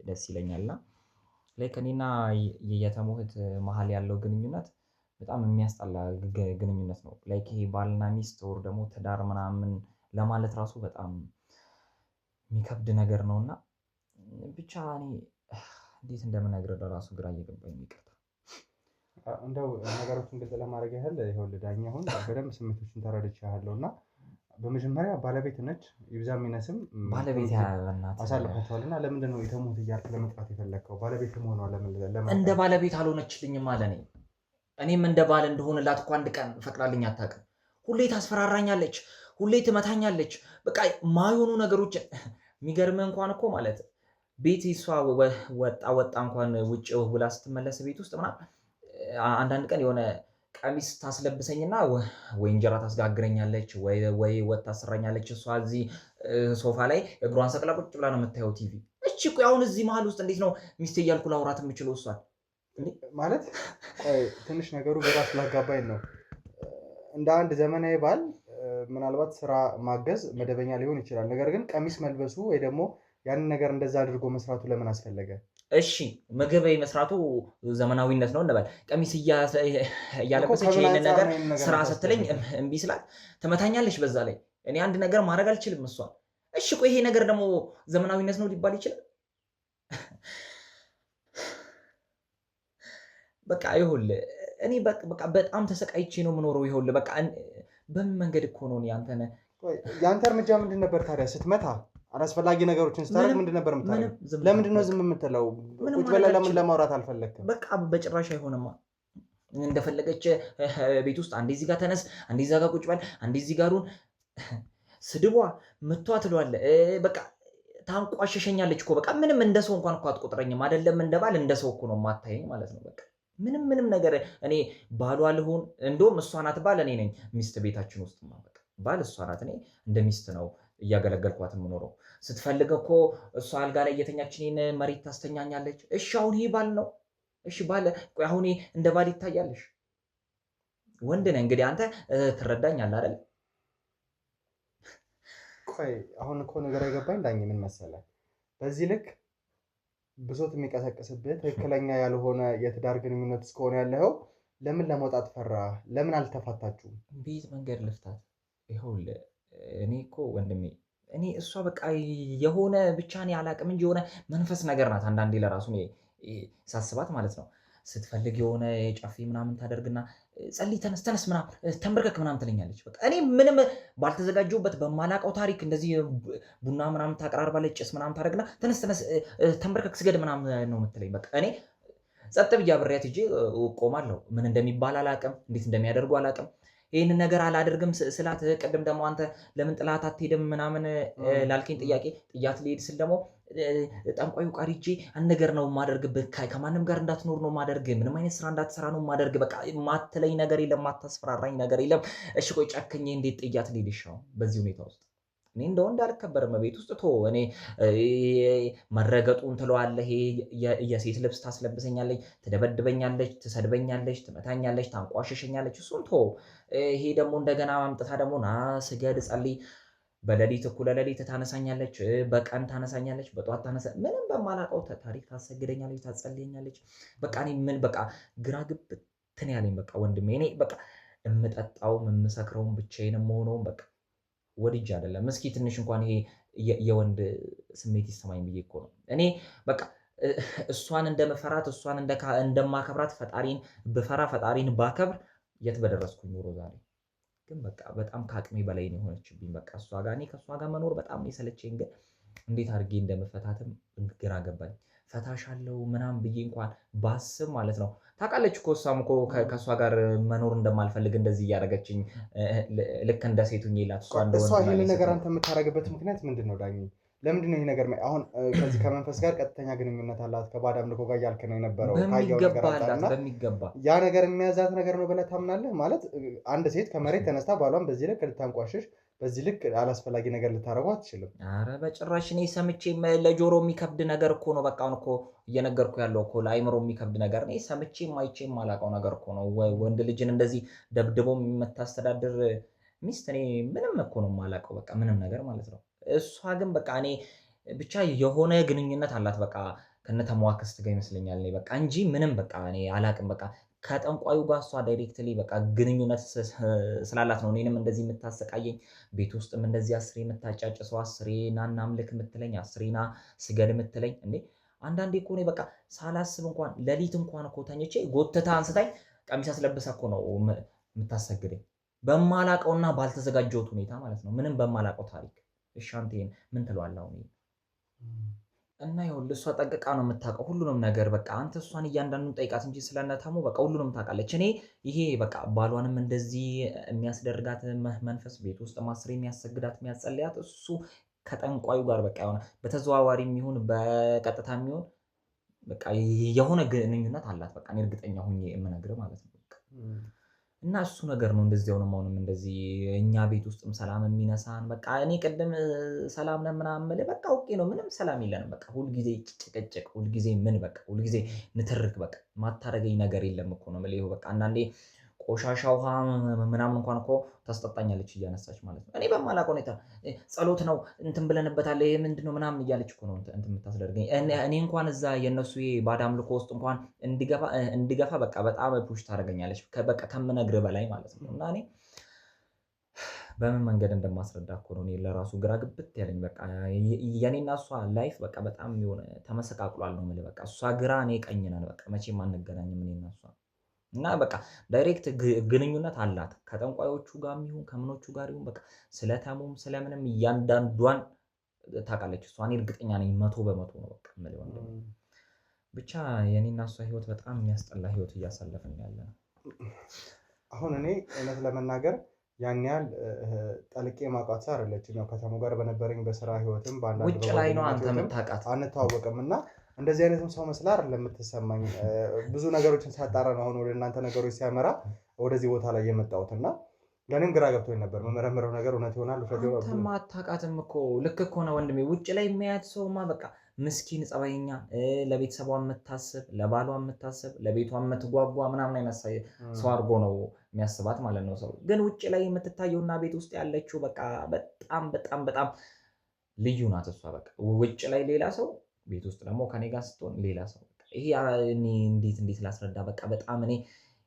ደስ ይለኛል እና ላይክ እኔና የተሙህት መሀል ያለው ግንኙነት በጣም የሚያስጠላ ግንኙነት ነው። ላይክ ይሄ ባልና ሚስት ወር ደግሞ ትዳር ምናምን ለማለት ራሱ በጣም የሚከብድ ነገር ነው እና ብቻ እኔ እንዴት እንደምነግርህ ለራሱ ግራ እየገባኝ ይቅርታ። እንደው ነገሮችን ግልጽ ለማድረግ ያህል ይኸውልህ ዳኛ አሁን በደንብ ስሜቶችን ተረድቻለሁ እና በመጀመሪያ ባለቤት ነች፣ ይብዛም ይነስም ባለቤት አሳልፋችኋል እና ለምንድን ነው የተሙህት እያልክ ለመጥራት የፈለግከው? ባለቤት መሆኗ ለምን እንደ ባለቤት አልሆነችልኝም አለ። እኔም እንደ ባል እንደሆንላት እኮ አንድ ቀን ፈቅዳልኝ አታውቅም። ሁሌ ታስፈራራኛለች፣ ሁሌ ትመታኛለች። በቃ ማይሆኑ ነገሮች የሚገርምህ እንኳን እኮ ማለት ቤት እሷ ወጣ እንኳን ውጭ ብላ ስትመለስ ቤት ውስጥ ምናምን አንዳንድ ቀን የሆነ ቀሚስ ታስለብሰኝና ወይ እንጀራ ታስጋግረኛለች ወይ ወጥ ታሰራኛለች። እሷ እዚህ ሶፋ ላይ እግሯን ሰቅላ ቁጭ ብላ ነው የምታየው ቲቪ። እቺ ቆይ አሁን እዚህ መሀል ውስጥ እንዴት ነው ሚስቴ እያልኩ ላውራት የምችለው እሷን? ማለት ትንሽ ነገሩ በጣም ስላጋባኝ ነው። እንደ አንድ ዘመናዊ ባል ምናልባት ስራ ማገዝ መደበኛ ሊሆን ይችላል። ነገር ግን ቀሚስ መልበሱ ወይ ደግሞ ያንን ነገር እንደዛ አድርጎ መስራቱ ለምን አስፈለገ? እሺ ምግብ መስራቱ ዘመናዊነት ነው እንበል። ቀሚስ እያለበሰች ይሄንን ነገር ስራ ስትለኝ እምቢ ስላት ትመታኛለች። በዛ ላይ እኔ አንድ ነገር ማድረግ አልችልም እሷን። እሺ ቆይ ይሄ ነገር ደግሞ ዘመናዊነት ነው ሊባል ይችላል? በቃ ይኸውልህ እኔ በቃ በጣም ተሰቃይቼ ነው የምኖረው። ይኸውልህ በቃ በምን መንገድ እኮ ነው ያንተ እርምጃ ምንድን ነበር ታዲያ? ስትመታ አላስፈላጊ ነገሮችን ስታደርግ ምንድን ነበር የምታደርገው? ለምንድን ነው ዝም የምትለው? ቁጭ ብለህ ለምን ለማውራት አልፈለግክም? በቃ በጭራሽ አይሆንማ። እንደፈለገች ቤት ውስጥ አንዴ እዚህ ጋር ተነስ፣ አንዴ እዛ ጋር ቁጭ በል፣ አንዴ እዚህ ጋር ሁን። ስድቧ ምቷ ትለዋለህ። በቃ ታንቋሸሸኛለች እኮ በቃ ምንም እንደ ሰው እንኳን እኮ አትቆጥረኝም። አይደለም እንደ ባል እንደ ሰው እኮ ነው የማታየኝ ማለት ነው። በቃ ምንም ነገር እኔ ባሏ ልሆን እንደውም እሷ ናት ባል፣ እኔ ነኝ ሚስት ቤታችን ውስጥ በቃ ባል እሷ ናት። እኔ እንደ ሚስት ነው እያገለገልኳት የምኖረው። ስትፈልግ እኮ እሷ አልጋ ላይ እየተኛች እኔን መሬት ታስተኛኛለች። እሺ አሁን ይሄ ባል ነው? እሺ ባል ቆይ አሁን እንደ ባል ይታያለሽ? ወንድ ነህ እንግዲህ አንተ ትረዳኛለህ አይደል? ቆይ አሁን እኮ ነገር አይገባኝ ዳኝ ምን መሰለህ፣ በዚህ ልክ ብሶት የሚቀሰቅስብህ ትክክለኛ ያልሆነ የትዳር ግንኙነት እስከሆነ ያለኸው ለምን ለመውጣት ፈራ? ለምን አልተፋታችሁም? ቤት መንገድ ልፍታት? ይኸውልህ እኔ እኮ ወንድሜ እኔ እሷ በቃ የሆነ ብቻ እኔ አላቅም እንጂ የሆነ መንፈስ ነገር ናት። አንዳንዴ ለራሱ ሳስባት ማለት ነው ስትፈልግ የሆነ ጨፌ ምናምን ታደርግና ጸልይ፣ ተነስ ተነስ ምናምን ተንበርከክ ምናምን ትለኛለች። በቃ እኔ ምንም ባልተዘጋጀሁበት በማላውቀው ታሪክ እንደዚህ ቡና ምናምን ታቀራርባለች፣ ጭስ ምናምን ታደርግና ተነስ ተነስ ተንበርከክ ስገድ ምናምን ነው የምትለኝ። በቃ እኔ ጸጥ ብዬ አብሬያት ሂጄ እቆማለሁ። ምን እንደሚባል አላውቅም፣ እንዴት እንደሚያደርጉ አላውቅም። ይህንን ነገር አላደርግም ስላት ቅድም ደግሞ አንተ ለምን ጥላት አትሄድም ምናምን ላልከኝ ጥያቄ ጥያት ልሄድ ስል ደግሞ ጠንቋዩ ጋር ሂጄ አንድ ነገር ነው የማደርግብህ፣ ከማንም ጋር እንዳትኖር ነው የማደርግ፣ ምንም አይነት ስራ እንዳትሰራ ነው የማደርግ። በቃ ማትለኝ ነገር የለም፣ ማታስፈራራኝ ነገር የለም። እሺ ቆይ ጨክኜ እንዴት ጥያት ልሄድ ይሻው በዚህ ሁኔታ ውስጥ? እኔ እንደ ወንድ አልከበርም ቤት ውስጥ ቶ እኔ መረገጡን ትለዋለህ። የሴት ልብስ ታስለብሰኛለች፣ ትደበድበኛለች፣ ትሰድበኛለች፣ ትመታኛለች፣ ታንቋሸሸኛለች። እሱን ቶ ይሄ ደግሞ እንደገና ማምጥታ ደግሞ ና ስገድ ጸልይ፣ በሌሊት እኩለ ሌሊት ታነሳኛለች፣ በቀን ታነሳኛለች፣ በጠዋት ምንም በማላውቀው ታሪክ ታሰግደኛለች፣ ታጸልየኛለች። በቃ እኔ ምን በቃ ግራ ግብትን ያለኝ በቃ ወንድሜ እኔ በቃ የምጠጣውም የምሰክረውም ብቻዬን የምሆነውም በቃ ወድጄ አይደለም። እስኪ ትንሽ እንኳን ይሄ የወንድ ስሜት ይሰማኝ ብዬ እኮ ነው። እኔ በቃ እሷን እንደመፈራት እሷን እንደማከብራት ፈጣሪን ብፈራ ፈጣሪን ባከብር የት በደረስኩኝ ኑሮ ዛሬ። ግን በቃ በጣም ከአቅሜ በላይ ነው የሆነችብኝ። በቃ እሷ ጋር እኔ ከእሷ ጋር መኖር በጣም የሰለቸኝ። ግን እንዴት አድርጌ እንደምፈታትም ግራ ገባኝ። ፈታሻለሁ ምናምን ብዬ እንኳን ባስብ ማለት ነው ታውቃለች እኮ እሷም እኮ ከእሷ ጋር መኖር እንደማልፈልግ እንደዚህ እያደረገችኝ ልክ እንደ ሴቱኝ ይላት እሷ ይህን ነገር አንተ የምታደርግበት ምክንያት ምንድን ነው ዳኝ? ለምንድን ነው ይሄ ነገር አሁን ከዚህ ከመንፈስ ጋር ቀጥተኛ ግንኙነት አላት ከባዕድ አምልኮ ጋር እያልክ ነው የነበረው? በሚገባ ያ ነገር የሚያዛት ነገር ነው ብለህ ታምናለህ? ማለት አንድ ሴት ከመሬት ተነስታ ባሏን በዚህ ልክ ልታንቋሽሽ፣ በዚህ ልክ አላስፈላጊ ነገር ልታደርገው አትችልም። ኧረ በጭራሽ። እኔ ሰምቼ ለጆሮ የሚከብድ ነገር እኮ ነው። በቃ አሁን እኮ እየነገርኩ ያለው እኮ ለአይምሮ የሚከብድ ነገር ነው። ሰምቼም አይቼም የማላውቀው ነገር እኮ ነው። ወንድ ልጅን እንደዚህ ደብድቦ የምታስተዳድር ሚስት እኔ ምንም እኮ ነው የማላውቀው። በቃ ምንም ነገር ማለት ነው። እሷ ግን በቃ እኔ ብቻ የሆነ ግንኙነት አላት በቃ ከነተሟክስት ጋር ይመስለኛል በቃ እንጂ ምንም በቃ እኔ አላውቅም። በቃ ከጠንቋዩ ጋር እሷ ዳይሬክትሊ በቃ ግንኙነት ስላላት ነው እኔንም እንደዚህ የምታሰቃየኝ። ቤት ውስጥም እንደዚህ አስሬ የምታጫጭሰው፣ አስሬ ና እናምልክ የምትለኝ፣ አስሬ ና ስገድ የምትለኝ። እንዴ አንዳንዴ እኮ እኔ በቃ ሳላስብ እንኳን ሌሊት እንኳን እኮ ተኝቼ ጎትታ አንስታኝ ቀሚስ አስለብሳ እኮ ነው የምታሰግደኝ። በማላውቀውና ባልተዘጋጀሁት ሁኔታ ማለት ነው። ምንም በማላውቀው ታሪክ። እሺ አንተ ይሄን ምን ትለዋለህ አሁን? እና ይኸውልህ እሷ ጠንቅቃ ነው የምታውቀው ሁሉንም ነገር። በቃ አንተ እሷን እያንዳንዱን ጠይቃት እንጂ ስለነተሙ በቃ ሁሉንም ታውቃለች። እኔ ይሄ በቃ ባሏንም እንደዚህ የሚያስደርጋት መንፈስ ቤት ውስጥ ማስሬ የሚያሰግዳት የሚያጸልያት እሱ ከጠንቋዩ ጋር በቃ የሆነ በተዘዋዋሪ የሚሆን በቀጥታ የሚሆን በቃ የሆነ ግንኙነት አላት። በቃ እኔ እርግጠኛ ሆኜ የምነግርህ ማለት ነው። እና እሱ ነገር ነው እንደዚህ አሁንም እንደዚህ እኛ ቤት ውስጥም ሰላም የሚነሳን። በቃ እኔ ቅድም ሰላም ነን ምናምን የምልህ በቃ ኦኬ ነው። ምንም ሰላም የለንም። በቃ ሁልጊዜ ጭቅጭቅ፣ ሁልጊዜ ምን በቃ ሁልጊዜ ንትርክ። በቃ ማታረገኝ ነገር የለም እኮ ነው የምልህ። በቃ አንዳንዴ ቆሻሻ ውሃ ምናምን እንኳን እኮ ታስጠጣኛለች እያነሳች ማለት ነው። እኔ በማላውቀው ሁኔታ ጸሎት ነው እንትን ብለንበታል ይሄ ምንድን ነው ምናምን እያለች እኮ ነው እንትን የምታስደርገኝ። እኔ እንኳን እዛ የእነሱ ባዕድ አምልኮ ውስጥ እንኳን እንዲገፋ በቃ በጣም ፑሽ ታደርገኛለች በቃ ከምነግርህ በላይ ማለት ነው። እና እኔ በምን መንገድ እንደማስረዳ እኮ ነው እኔ ለራሱ ግራ ግብት ያለኝ። በቃ የኔና እሷ ላይፍ በቃ በጣም የሆነ ተመሰቃቅሏል ነው የምልህ። በቃ እሷ ግራ እኔ ቀኝ ነን። በቃ መቼም አንገናኝም እኔና እሷ። እና በቃ ዳይሬክት ግንኙነት አላት ከጠንቋዮቹ ጋር ይሁን ከምኖቹ ጋር ይሁን በቃ ስለተሙም ስለምንም እያንዳንዷን ታውቃለች እሷ። እኔ እርግጠኛ ነኝ 100% ነው በቃ የምልህ ወንድም። ብቻ የኔና እሷ ህይወት በጣም የሚያስጠላ ህይወት እያሳለፍን ያለ ነው። አሁን እኔ እውነት ለመናገር ያን ያህል ጠልቄ ማውቃት ሰው አይደለችም። ያው ከተሙ ጋር በነበረኝ በስራ ህይወትም በአንዳንድ ውጭ ላይ ነው አንተ የምታውቃት አንተዋወቅም። እና እንደዚህ አይነትም ሰው መስላ አይደለም የምትሰማኝ። ብዙ ነገሮችን ሳጣራ ነው አሁን ወደ እናንተ ነገሮች ሲያመራ ወደዚህ ቦታ ላይ የመጣሁት። እና ለእኔም ግራ ገብቶኝ ነበር። መመረምረው ነገር እውነት ይሆናል ውሸት ይሆናል። አንተማ አታውቃትም እኮ ልክ እኮ ነው ወንድሜ። ውጭ ላይ የሚያያት ሰውማ በቃ ምስኪን ጸባይኛ፣ ለቤተሰቧ የምታስብ፣ ለባሏ የምታስብ፣ ለቤቷ የምትጓጓ ምናምን አይነት ሰው አድርጎ ነው የሚያስባት ማለት ነው ሰው። ግን ውጭ ላይ የምትታየውና ቤት ውስጥ ያለችው በቃ በጣም በጣም በጣም ልዩ ናት እሷ። በቃ ውጭ ላይ ሌላ ሰው፣ ቤት ውስጥ ደግሞ ከኔ ጋር ስትሆን ሌላ ሰው። ይሄ እኔ እንዴት ላስረዳ? በቃ በጣም እኔ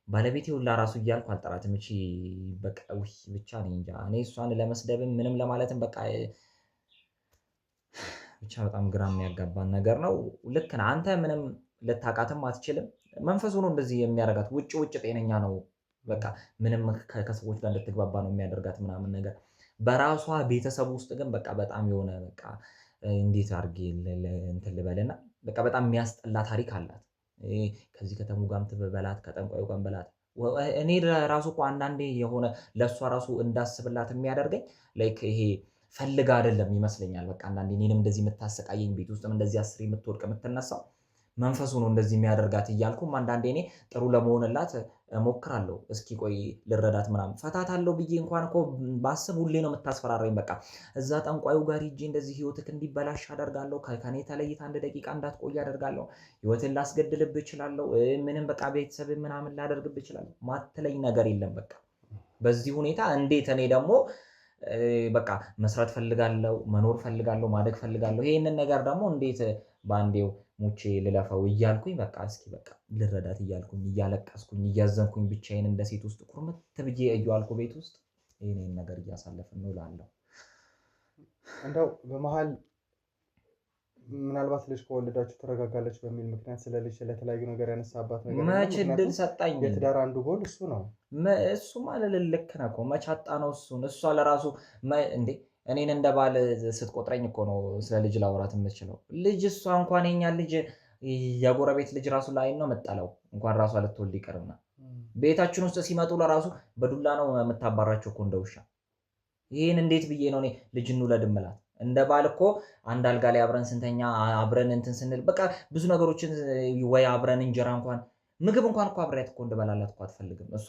ባለቤቴ ሁላ ራሱ እያልኩ አልጠራትም። እቺ በቃ ብቻ እኔ እንጃ። እኔ እሷን ለመስደብም ምንም ለማለትም በቃ ብቻ በጣም ግራ የሚያጋባን ነገር ነው። ልክ ነህ አንተ። ምንም ልታውቃትም አትችልም። መንፈሱ ነው እንደዚህ የሚያደርጋት። ውጭ ጤነኛ ነው በቃ ምንም ከሰዎች ጋር እንድትግባባ ነው የሚያደርጋት ምናምን ነገር። በራሷ ቤተሰብ ውስጥ ግን በቃ በጣም የሆነ በቃ እንዴት አድርጌ እንትን ልበልና በቃ በጣም የሚያስጠላ ታሪክ አላት። ከዚህ ከተሙ ጋርም ትበላት ከጠንቋዩ ጋርም በላት። እኔ ራሱ እኮ አንዳንዴ የሆነ ለእሷ ራሱ እንዳስብላት የሚያደርገኝ ላይክ ይሄ ፈልጋ አይደለም ይመስለኛል። በቃ አንዳንዴ እኔንም እንደዚህ የምታሰቃየኝ ቤት ውስጥም እንደዚህ አስሬ የምትወድቅ የምትነሳው መንፈሱ ነው እንደዚህ የሚያደርጋት እያልኩም አንዳንዴ እኔ ጥሩ ለመሆንላት እሞክራለሁ። እስኪ ቆይ ልረዳት ምናምን ፈታታለሁ ብዬ እንኳን እኮ ባስብ ሁሌ ነው የምታስፈራራኝ። በቃ እዛ ጠንቋዩ ጋር ሂጄ እንደዚህ ህይወትክ እንዲበላሽ አደርጋለሁ፣ ከኔ ተለይታ 1 ደቂቃ እንዳትቆይ አደርጋለሁ፣ ህይወትን ላስገድልብህ እችላለሁ፣ ምንም በቃ ቤተሰብ ምናምን ላደርግብህ እችላለሁ። ማትለኝ ነገር የለም። በቃ በዚህ ሁኔታ እንዴት እኔ ደግሞ በቃ መስራት ፈልጋለሁ፣ መኖር ፈልጋለሁ፣ ማደግ ፈልጋለሁ። ይሄንን ነገር ደግሞ እንዴት በአንዴው ሙቼ ልለፈው እያልኩኝ በቃ እስኪ በቃ ልረዳት እያልኩኝ እያለቀስኩኝ እያዘንኩኝ ብቻዬን እንደ ሴት ውስጥ ቁርምት ብዬ እየዋልኩ ቤት ውስጥ ይሄንን ነገር እያሳለፍን ነው እላለሁ። እንደው በመሀል ምናልባት ልጅ ከወለዳችሁ ትረጋጋለች በሚል ምክንያት ስለ ልጅ ስለተለያዩ ነገር ያነሳባት ነገር መች እድል ሰጣኝ። የትዳር አንዱ ጎል እሱ ነው። እሱ ማለት ልክ ነህ እኮ መች አጣ ነው እሱን። እሷ ለራሱ እንዴ እኔን እንደ ባል ስትቆጥረኝ እኮ ነው ስለ ልጅ ላወራት የምችለው። ልጅ እሷ እንኳን የኛ ልጅ የጎረቤት ልጅ ራሱ ላይ ነው መጣለው እንኳን ራሷ ልትወልድ ይቀርና ቤታችን ውስጥ ሲመጡ ለራሱ በዱላ ነው የምታባራቸው እኮ እንደ ውሻ። ይህን እንዴት ብዬ ነው እኔ ልጅ እንውለድ እምላት? እንደ ባል እኮ አንድ አልጋ ላይ አብረን ስንተኛ አብረን እንትን ስንል በቃ ብዙ ነገሮችን ወይ አብረን እንጀራ እንኳን ምግብ እንኳን እኮ አብሬያት እኮ እንደበላላት እኮ አትፈልግም። እሷ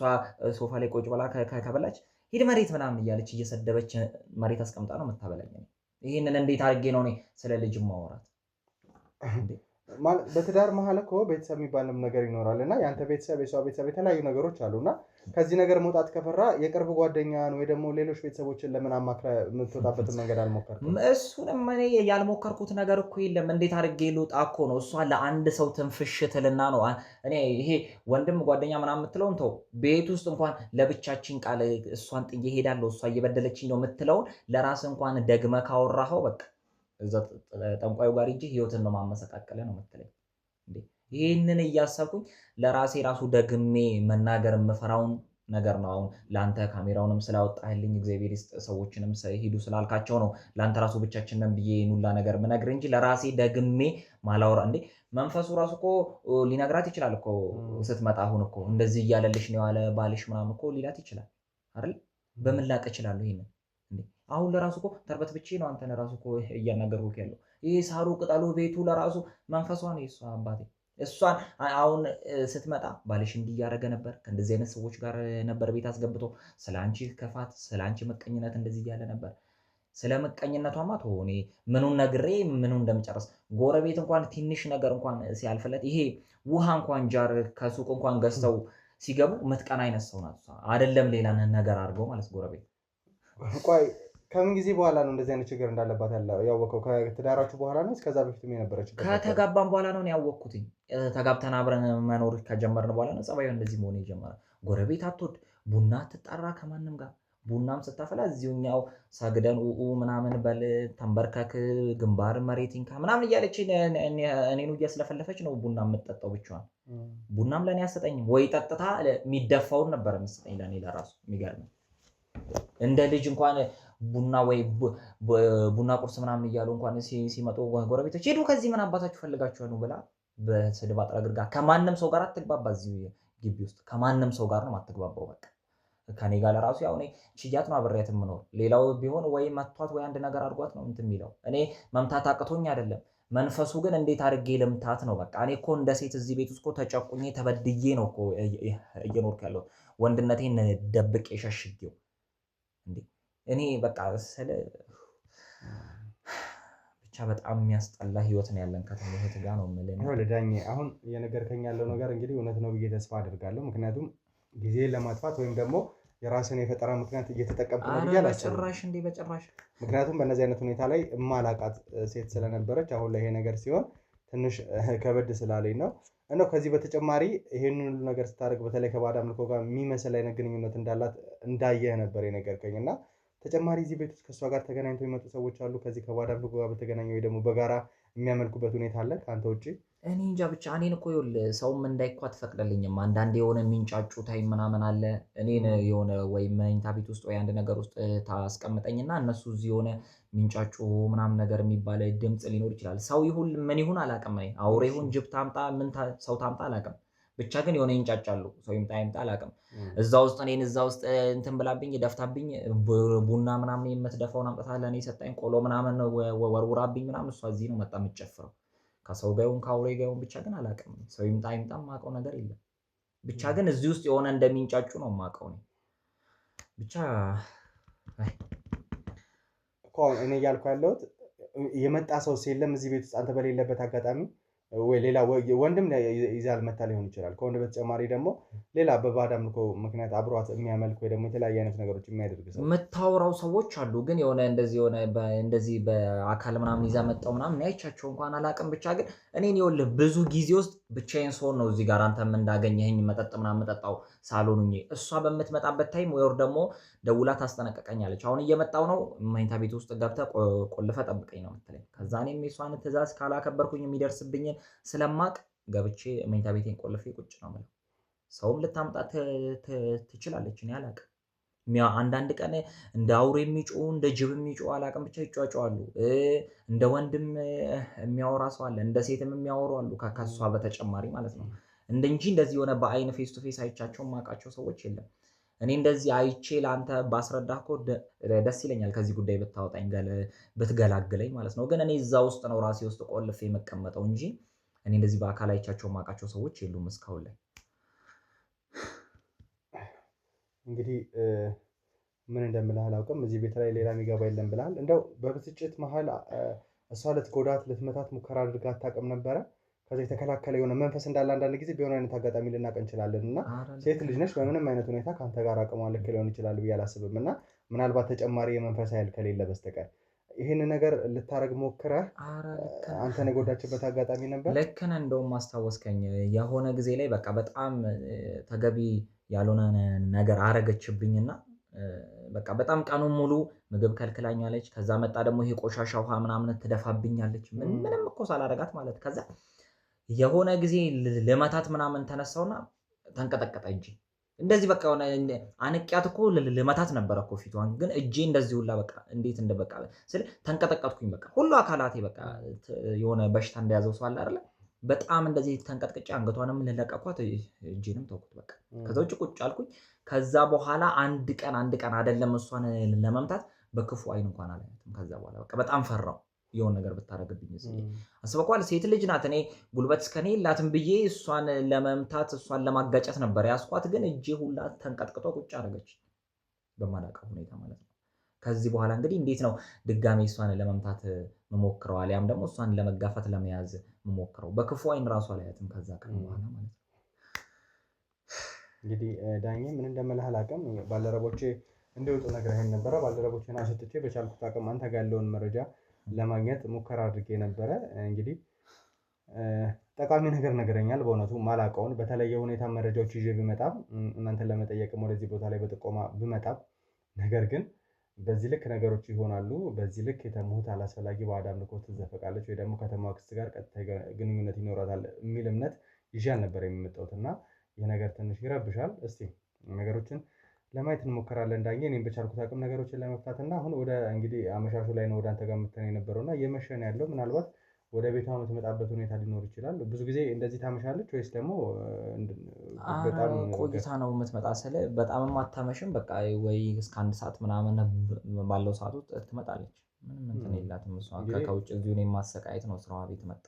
ሶፋ ላይ ቁጭ ብላ ከበላች ሂድ መሬት ምናምን እያለች እየሰደበች መሬት አስቀምጣ ነው የምታበላኝ። ይህንን እንዴት አድርጌ ነው እኔ ስለ ልጅ ማወራት? በትዳር መሀል እኮ ቤተሰብ የሚባልም ነገር ይኖራል እና የአንተ ቤተሰብ የሷ ቤተሰብ የተለያዩ ነገሮች አሉ እና ከዚህ ነገር መውጣት ከፈራ የቅርብ ጓደኛን ወይ ደግሞ ሌሎች ቤተሰቦችን ለምን አማክረህ የምትወጣበትን መንገድ አልሞከርኩም? እሱንም እኔ ያልሞከርኩት ነገር እኮ የለም። እንዴት አድርጌ ልውጣ እኮ ነው። እሷ ለአንድ ሰው ትንፍሽ ትልና ነው እኔ ይሄ ወንድም ጓደኛ ምናምን የምትለውን ተው። ቤት ውስጥ እንኳን ለብቻችን ቃል እሷን ጥዬ ሄዳለሁ እሷ እየበደለችኝ ነው የምትለውን ለራስ እንኳን ደግመ ካወራኸው በቃ እዛ ጠንቋዩ ጋር ሂጅ ህይወትን ነው ማመሰቃቀለ ነው የምትለኝ። ይህንን እያሰብኩኝ ለራሴ ራሱ ደግሜ መናገር የምፈራውን ነገር ነው። አሁን ለአንተ ካሜራውንም ስላወጣህልኝ እግዚአብሔር ይስጥ፣ ሰዎችንም ሂዱ ስላልካቸው ነው ለአንተ ራሱ ብቻችንን ብዬ ኑላ ነገር ምነግር እንጂ ለራሴ ደግሜ ማላወራ። እንዴ መንፈሱ ራሱ እኮ ሊነግራት ይችላል እኮ ስትመጣ። አሁን እኮ እንደዚህ እያለልሽ ነው ያለ ባልሽ ምናምን እኮ ሊላት ይችላል አይደል? በምን ላቅ እችላለሁ ይሄንን? አሁን ለራሱ እኮ ተርበት ብቻ ነው አንተን ራሱ እኮ እያናገርኩህ ያለው። ይሄ ሳሩ ቅጠሉ ቤቱ ለራሱ መንፈሷ ነው የእሷ አባቴ። እሷን አሁን ስትመጣ ባልሽ እንዲህ እያደረገ ነበር፣ ከእንደዚህ አይነት ሰዎች ጋር ነበር ቤት አስገብቶ ስለ አንቺ ክፋት፣ ስለ አንቺ ምቀኝነት እንደዚህ እያለ ነበር። ስለ ምቀኝነቷማ ተወው። እኔ ምኑን ነግሬ ምኑን እንደምጨርስ። ጎረቤት እንኳን ትንሽ ነገር እንኳን ሲያልፍለት ይሄ ውሃ እንኳን ጃር ከሱቅ እንኳን ገዝተው ሲገቡ ምትቀና አይነት ሰው ናት አይደለም ሌላ ነገር አድርገው ማለት ጎረቤት። ቆይ ከምን ጊዜ በኋላ ነው እንደዚህ አይነት ችግር እንዳለባት ያወቀው? ከትዳራችሁ በኋላ ነው? እስከዛ በፊትም የነበረ ችግር? ከተጋባን በኋላ ነው ያወቅኩትኝ። ተጋብተን አብረን መኖር ከጀመርን በኋላ ነው ጸባዩ እንደዚህ መሆን የጀመረ። ጎረቤት አትወድ፣ ቡና አትጣራ ከማንም ጋር። ቡናም ስታፈላ እዚሁኛው ሰግደን ምናምን በል ተንበርከክ፣ ግንባር መሬቲንካ ምናምን እያለች እኔኑ እያስለፈለፈች ነው ቡና የምትጠጣው ብቻዋን። ቡናም ለእኔ አሰጠኝም ወይ ጠጥታ የሚደፋውን ነበር የምትሰጠኝ ለእኔ ለራሱ። የሚገርም እንደ ልጅ እንኳን ቡና ወይ ቡና ቁርስ ምናምን እያሉ እንኳን ሲመጡ ጎረቤቶች ሄዱ ከዚህ ምን አባታችሁ ፈልጋችሁ ነው ብላ በስድብ አጥረግርጋ። ከማንም ሰው ጋር አትግባባ። እዚህ ግቢ ውስጥ ከማንም ሰው ጋር ነው የማትግባባው። በቃ ከኔ ጋር ለራሱ ያው እኔ ችያት ነው አብሬያት የምኖር። ሌላው ቢሆን ወይ መቷት ወይ አንድ ነገር አድርጓት ነው እንትን የሚለው። እኔ መምታት አቅቶኝ አይደለም። መንፈሱ ግን እንዴት አድርጌ ልምታት ነው። በቃ እኔ እኮ እንደ ሴት እዚህ ቤት ውስጥ እኮ ተጨቁኜ ተበድዬ ነው እኮ እየኖርኩ ያለው። ወንድነቴን ደብቄ ሸሽጌው እንዴ እኔ በቃ ስለ ብቻ በጣም የሚያስጠላ ህይወት ነው ያለን ከተማው ጋር ነው የምልህ። ለዳኜ አሁን እየነገርከኝ ያለው ነገር እንግዲህ እውነት ነው ብዬ ተስፋ አደርጋለሁ። ምክንያቱም ጊዜ ለማጥፋት ወይም ደግሞ የራስን የፈጠራ ምክንያት እየተጠቀምኩ ነው ብዬ አላስብም። በጭራሽ። ምክንያቱም በእነዚህ አይነት ሁኔታ ላይ እማላቃት ሴት ስለነበረች አሁን ላይ ይሄ ነገር ሲሆን ትንሽ ከበድ ስላለኝ ነው። እንደው ከዚህ በተጨማሪ ይሄን ሁሉ ነገር ስታደርግ በተለይ ከባዕድ አምልኮ ጋር የሚመስል አይነት ግንኙነት እንዳላት እንዳየህ ነበር የነገርከኝ እና ተጨማሪ እዚህ ቤት ውስጥ ከእሷ ጋር ተገናኝተው የሚመጡ ሰዎች አሉ ከዚህ ከባዕድ አምልኮ ጋር በተገናኘ ወይ ደግሞ በጋራ የሚያመልኩበት ሁኔታ አለ ከአንተ ውጭ? እኔ እንጃ ብቻ እኔን እኮ ይኸውልህ ሰውም እንዳይኳ አትፈቅድልኝም። አንዳንዴ የሆነ የሚንጫጩ ታይም ምናምን አለ። እኔን የሆነ ወይ መኝታ ቤት ውስጥ ወይ አንድ ነገር ውስጥ ታስቀምጠኝና እነሱ እዚህ የሆነ የሚንጫጩ ምናምን ነገር የሚባል ድምፅ ሊኖር ይችላል። ሰው ይሁን ምን ይሁን አላውቅም። እኔ አውሬ ይሁን ጅብ ታምጣ ምን ሰው ታምጣ አላውቅም። ብቻ ግን የሆነ ይንጫጫሉ። ሰው ይምጣ ይምጣ አላውቅም። እዛ ውስጥ እኔን እዛ ውስጥ እንትን ብላብኝ ደፍታብኝ ቡና ምናምን የምትደፋውን አምጥታ ለእኔ ሰጣኝ። ቆሎ ምናምን ወርውራብኝ ምናምን እሷ እዚህ ነው መጣ የምትጨፍረው። ከሰው ጋር ይሁን ከአውሬ ጋር ይሁን ብቻ ግን አላውቅም። ሰው ይምጣ ይምጣ የማውቀው ነገር የለም። ብቻ ግን እዚህ ውስጥ የሆነ እንደሚንጫጩ ነው የማውቀው እኔ ብቻ። እኮ እኔ እያልኩ ያለሁት የመጣ ሰው የለም እዚህ ቤት ውስጥ አንተ በሌለበት አጋጣሚ ወይ ሌላ ወንድም ይዛል መታ ሊሆን ይችላል። ከወንድ በተጨማሪ ደግሞ ሌላ በባዕድ አምልኮ ምክንያት አብሯት የሚያመልክ ወይ ደግሞ የተለያየ አይነት ነገሮች የሚያደርግ ሰው የምታወራው ሰዎች አሉ። ግን የሆነ እንደዚህ በአካል ምናምን ይዛ መጣው ምናምን አይቻቸው እንኳን አላውቅም። ብቻ ግን እኔን ይኸውልህ ብዙ ጊዜ ውስጥ ብቻዬን ስሆን ነው እዚህ ጋር አንተም እንዳገኘኸኝ መጠጥ ምናምን መጠጣው ሳሎን ሁኜ እሷ በምትመጣበት ታይም ወይ ደግሞ ደውላ ታስጠነቀቀኛለች። አሁን እየመጣው ነው መኝታ ቤት ውስጥ ገብተህ ቆልፈህ ጠብቀኝ ነው የምትለኝ። ከዛ እኔም የሷን ትእዛዝ ካላከበርኩኝ የሚደርስብኝን ስለማቅ ገብቼ መኝታ ቤቴን ቆልፌ ቁጭ ነው የምለው። ሰውም ልታምጣ ትችላለች፣ እኔ አላውቅም። አንዳንድ ቀን እንደ አውሬ የሚጮሁ እንደ ጅብ የሚጮሁ አላውቅም፣ ብቻ ይጫጫዋሉ። እንደ ወንድም የሚያወራ ሰው አለ፣ እንደ ሴትም የሚያወሩ አሉ፣ ከሷ በተጨማሪ ማለት ነው። እንጂ እንደዚህ የሆነ በአይን ፌስ ቱ ፌስ አይቻቸው የማውቃቸው ሰዎች የለም። እኔ እንደዚህ አይቼ ለአንተ ባስረዳህ እኮ ደስ ይለኛል፣ ከዚህ ጉዳይ ብታወጣኝ ብትገላግለኝ ማለት ነው። ግን እኔ እዛ ውስጥ ነው ራሴ ውስጥ ቆልፌ የመቀመጠው እንጂ እኔ እንደዚህ በአካል አይቻቸው የማውቃቸው ሰዎች የሉም እስካሁን ላይ። እንግዲህ ምን እንደምልህ አላውቅም። እዚህ ቤት ላይ ሌላ የሚገባ የለም ብለሃል። እንደው በብስጭት መሀል እሷ ልትጎዳት ልትመታት ሙከራ አድርጋ አታውቅም ነበረ? ከዛ የተከላከለ የሆነ መንፈስ እንዳለ አንዳንድ ጊዜ ቢሆን አይነት አጋጣሚ ልናውቅ እንችላለን። እና ሴት ልጅ ነች፣ በምንም አይነት ሁኔታ ከአንተ ጋር አቅሟ ልክ ሊሆን ይችላል ብዬ አላስብም። እና ምናልባት ተጨማሪ የመንፈስ ኃይል ከሌለ በስተቀር ይህን ነገር ልታረግ ሞክረህ አንተን የጎዳችበት አጋጣሚ ነበር? ልክ ነህ። እንደውም ማስታወስከኝ የሆነ ጊዜ ላይ በቃ በጣም ተገቢ ያልሆነ ነገር አረገችብኝና በቃ በጣም ቀኑን ሙሉ ምግብ ከልክላኛለች። ከዛ መጣ ደግሞ ይሄ ቆሻሻ ውሃ ምናምን ትደፋብኛለች፣ ምንም እኮ ሳላረጋት ማለት። ከዛ የሆነ ጊዜ ልመታት ምናምን ተነሳውና ተንቀጠቀጠ እጄ። እንደዚህ በቃ ሆነ አንቂያት እኮ ልመታት ነበረ እኮ ፊቷን፣ ግን እጄ እንደዚህ ሁላ በቃ እንዴት እንደበቃ ተንቀጠቀጥኩኝ። በቃ ሁሉ አካላቴ በቃ የሆነ በሽታ እንደያዘው ሰው አለ አይደለ? በጣም እንደዚህ ተንቀጥቅጬ አንገቷንም ልለቀኳት እጄንም ተውኩት በቃ። ከዛ ውጭ ቁጭ አልኩኝ። ከዛ በኋላ አንድ ቀን አይደለም እሷን ለመምታት በክፉ አይን እንኳን አላያትም። ከዛ በኋላ በቃ በጣም ፈራው የሆነ ነገር ብታረግብኝ አስበኳል። ሴት ልጅ ናት። እኔ ጉልበት እስከኔ የላትም ብዬ እሷን ለመምታት እሷን ለማጋጨት ነበር ያስኳት። ግን እጄ ሁላ ተንቀጥቅጦ ቁጭ አደረገች በማላውቀው ሁኔታ ማለት ነው። ከዚህ በኋላ እንግዲህ እንዴት ነው ድጋሜ እሷን ለመምታት መሞክረው አሊያም ደግሞ እሷን ለመጋፋት ለመያዝ መሞክረው? በክፉ አይን ራሱ አላያትም ከዛ ቀን በኋላ ማለት ነው። እንግዲህ ዳኜ ምን እንደምልህ አላውቅም። ባልደረቦቼ እንዲወጡ ነግረኸኝ ነበረ። ባልደረቦቼን አስወጥቼ በቻልኩት አቅም አንተ ጋር ያለውን መረጃ ለማግኘት ሙከራ አድርጌ ነበረ። እንግዲህ ጠቃሚ ነገር ነገረኛል። በእውነቱ ማላውቀውን በተለየ ሁኔታ መረጃዎች ይዤ ብመጣም እናንተን ለመጠየቅም ወደዚህ ቦታ ላይ በጥቆማ ብመጣም፣ ነገር ግን በዚህ ልክ ነገሮች ይሆናሉ፣ በዚህ ልክ የተሙት አላስፈላጊ ባዕድ አምልኮ ትዘፈቃለች ወይ ደግሞ ከተማዋ ክስት ጋር ቀጥታ ግንኙነት ይኖራታል የሚል እምነት ይዤ አልነበረ የሚመጣሁት እና ይህ ነገር ትንሽ ይረብሻል። እስቲ ነገሮችን ለማየት እንሞክራለን ዳኜ። እኔም በቻልኩት አቅም ነገሮችን ለመፍታት እና አሁን ወደ እንግዲህ አመሻሹ ላይ ነው ወደ አንተ ጋር የምትሆን የነበረው እና እየመሸ ነው ያለው። ምናልባት ወደ ቤቷ የምትመጣበት ሁኔታ ሊኖር ይችላል። ብዙ ጊዜ እንደዚህ ታመሻለች ወይስ ደግሞ በጣም ቆይታ ነው የምትመጣ? ስለ በጣምም አታመሽም። በቃ ወይ እስከ 1 ሰዓት ምናምን ባለው ሰዓት ውስጥ ትመጣለች። ምንም እንትን የላትም እሷ። ከውጭ እዚሁ የማሰቃየት ነው ስራዋ። ቤት መጣ።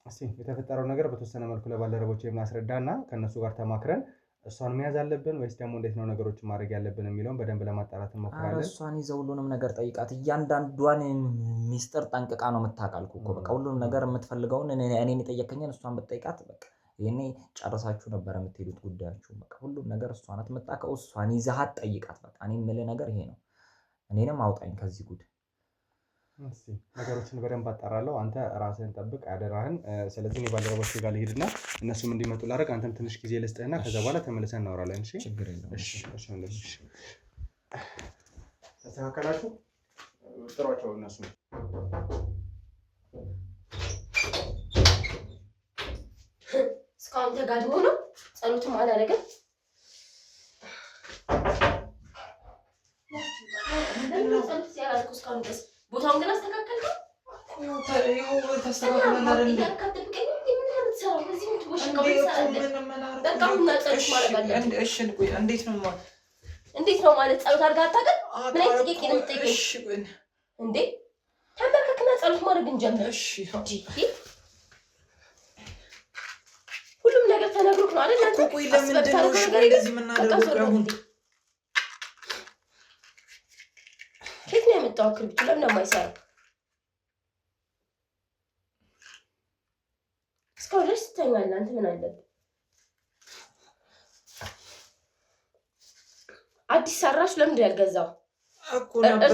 እስቲ የተፈጠረው ነገር በተወሰነ መልኩ ለባልደረቦች የምናስረዳ እና ከእነሱ ጋር ተማክረን እሷን መያዝ አለብን ወይስ ደግሞ እንዴት ነው ነገሮችን ማድረግ ያለብን የሚለውን በደንብ ለማጣራት እንሞክራለን። እሷን ይዘው ሁሉንም ነገር ጠይቃት። እያንዳንዷን ሚስጥር ጠንቅቃ ነው የምታውቃልኩ እኮ በቃ ሁሉንም ነገር የምትፈልገውን እኔን የጠየቀኝን እሷን ብትጠይቃት በቃ ይሄኔ ጨርሳችሁ ነበር የምትሄዱት ጉዳያችሁ። በቃ ሁሉም ነገር እሷ ናት የምታውቀው። እሷን ይዘሃት ጠይቃት። በቃ እኔ የምልህ ነገር ይሄ ነው። እኔንም አውጣኝ ከዚህ ጉድ። እስቲ ነገሮችን በደንብ አጣራለሁ። አንተ ራስህን ጠብቅ አደራህን። ስለዚህ እኔ ባልደረቦቼ ጋር ልሄድና እነሱም እንዲመጡ ላደርግ አንተም ትንሽ ጊዜ ልስጥህና ከዛ በኋላ ተመልሰን እናወራለን። እሺ፣ ችግር የለውም። እሺ፣ ተስተካከላችሁ? ጥሯቸው እነሱ እስካሁን ተጋድሞ ነው ጸሎትም አላደረገም። ጸሎት ሲያደርግ እስካሁን ድረስ ቦታውን ግን አስተካከልከው? ተስተካክለን አይደል? እንዴት ነው ማለት ጸሎት አድርጋ አታውቅም? ምን አይነት ጥያቄ ነው የምትጠይቀኝ እንዴ? ተንበርከክና ጸሎት ማድረግ እንጀምር። ሁሉም ነገር ተነግሮክ ነው አይደል? አንተ ቆይ ለምንድን ነው እንደዚህ የምናደርገው? አሁን ከየት ነው የመጣው ክርቢቱ? ለምን ነው የማይሰራው? እስካሁን ድረስ ትተኛለህ። አንተ ምን አለብህ? አዲስ ሰራሽ ለምንድን ነው ያልገዛው? እኮ ነበር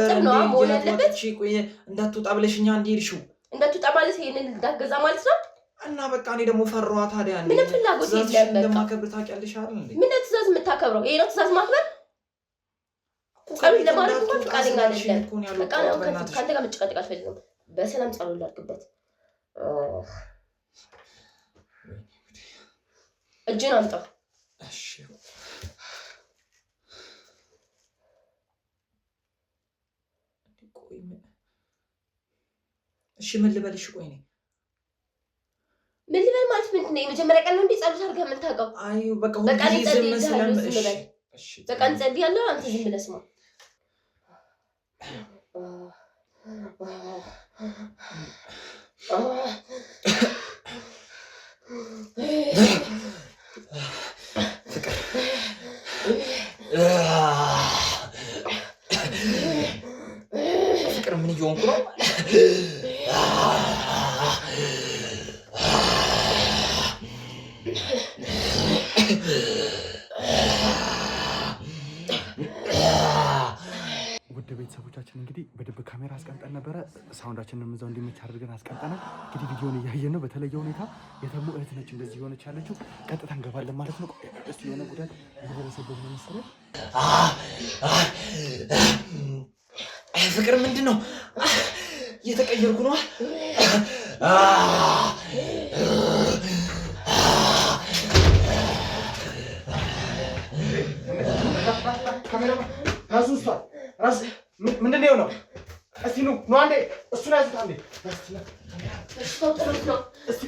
እንዴ ቆይ እንዳትወጣ ብለሽኛ እንዲልሽው እንዳትወጣ ማለት ይሄንን እንዳትገዛ ማለት ነው። እና በቃ እኔ ደግሞ ፈራዋ ታዲያ እንዴ ምን ፍላጎት የለም። በቃ እንደማከብር ታውቂያለሽ አይደል እንዴ? ምን ትእዛዝ የምታከብረው? ይሄ ነው ትእዛዝ ማክበር? ጸሎት ለማለት እንኳን ፈቃደኛ አይደለም። በቃ ነው ከአንተ ጋር መጨቃጨቅ አልፈልግም። በሰላም ጸሎት ላድርግበት። እጅን አምጣ። እሺ እሺ ምን ልበልሽ? ቆይ ነኝ ምን ልበል ማለት ምንድን ነው? የመጀመሪያ ቀን ነው እንዴ ጸሎት አድርገህ የምታውቀው? አይ በቃ ሁሉ ጊዜ ዝም ስለምልሽ እሺ በቃ እንጸልያለን። አንተ ዝም ብለህ ስማ። ፍቅር ምን እየሆንኩ ነው? ውድ ቤተሰቦቻችን እንግዲህ በድብቅ ካሜራ አስቀምጠን ነበረ። ሳውንዳችንን እዛው እንዲመች አድርገን አስቀምጠናል። እንግዲህ ቪዲዮን እያየን ነው። በተለየ ሁኔታ የተሙ እህት ነች እንደዚህ የሆነች ያለችው። ቀጥታ እንገባለን ማለት ነው። እስቲ የሆነ ጉዳት እየደረሰበት ነው መሰለኝ። ፍቅር ምንድን ነው? እየተቀየርኩ ነው። ራስ ምንድን ነው? እስቲ ኑ አንዴ እሱን ያዙት አንዴ። በሽታው ጥሎት ነው። እስቲ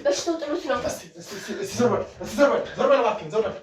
ዞር በል እባክህ ዞር በል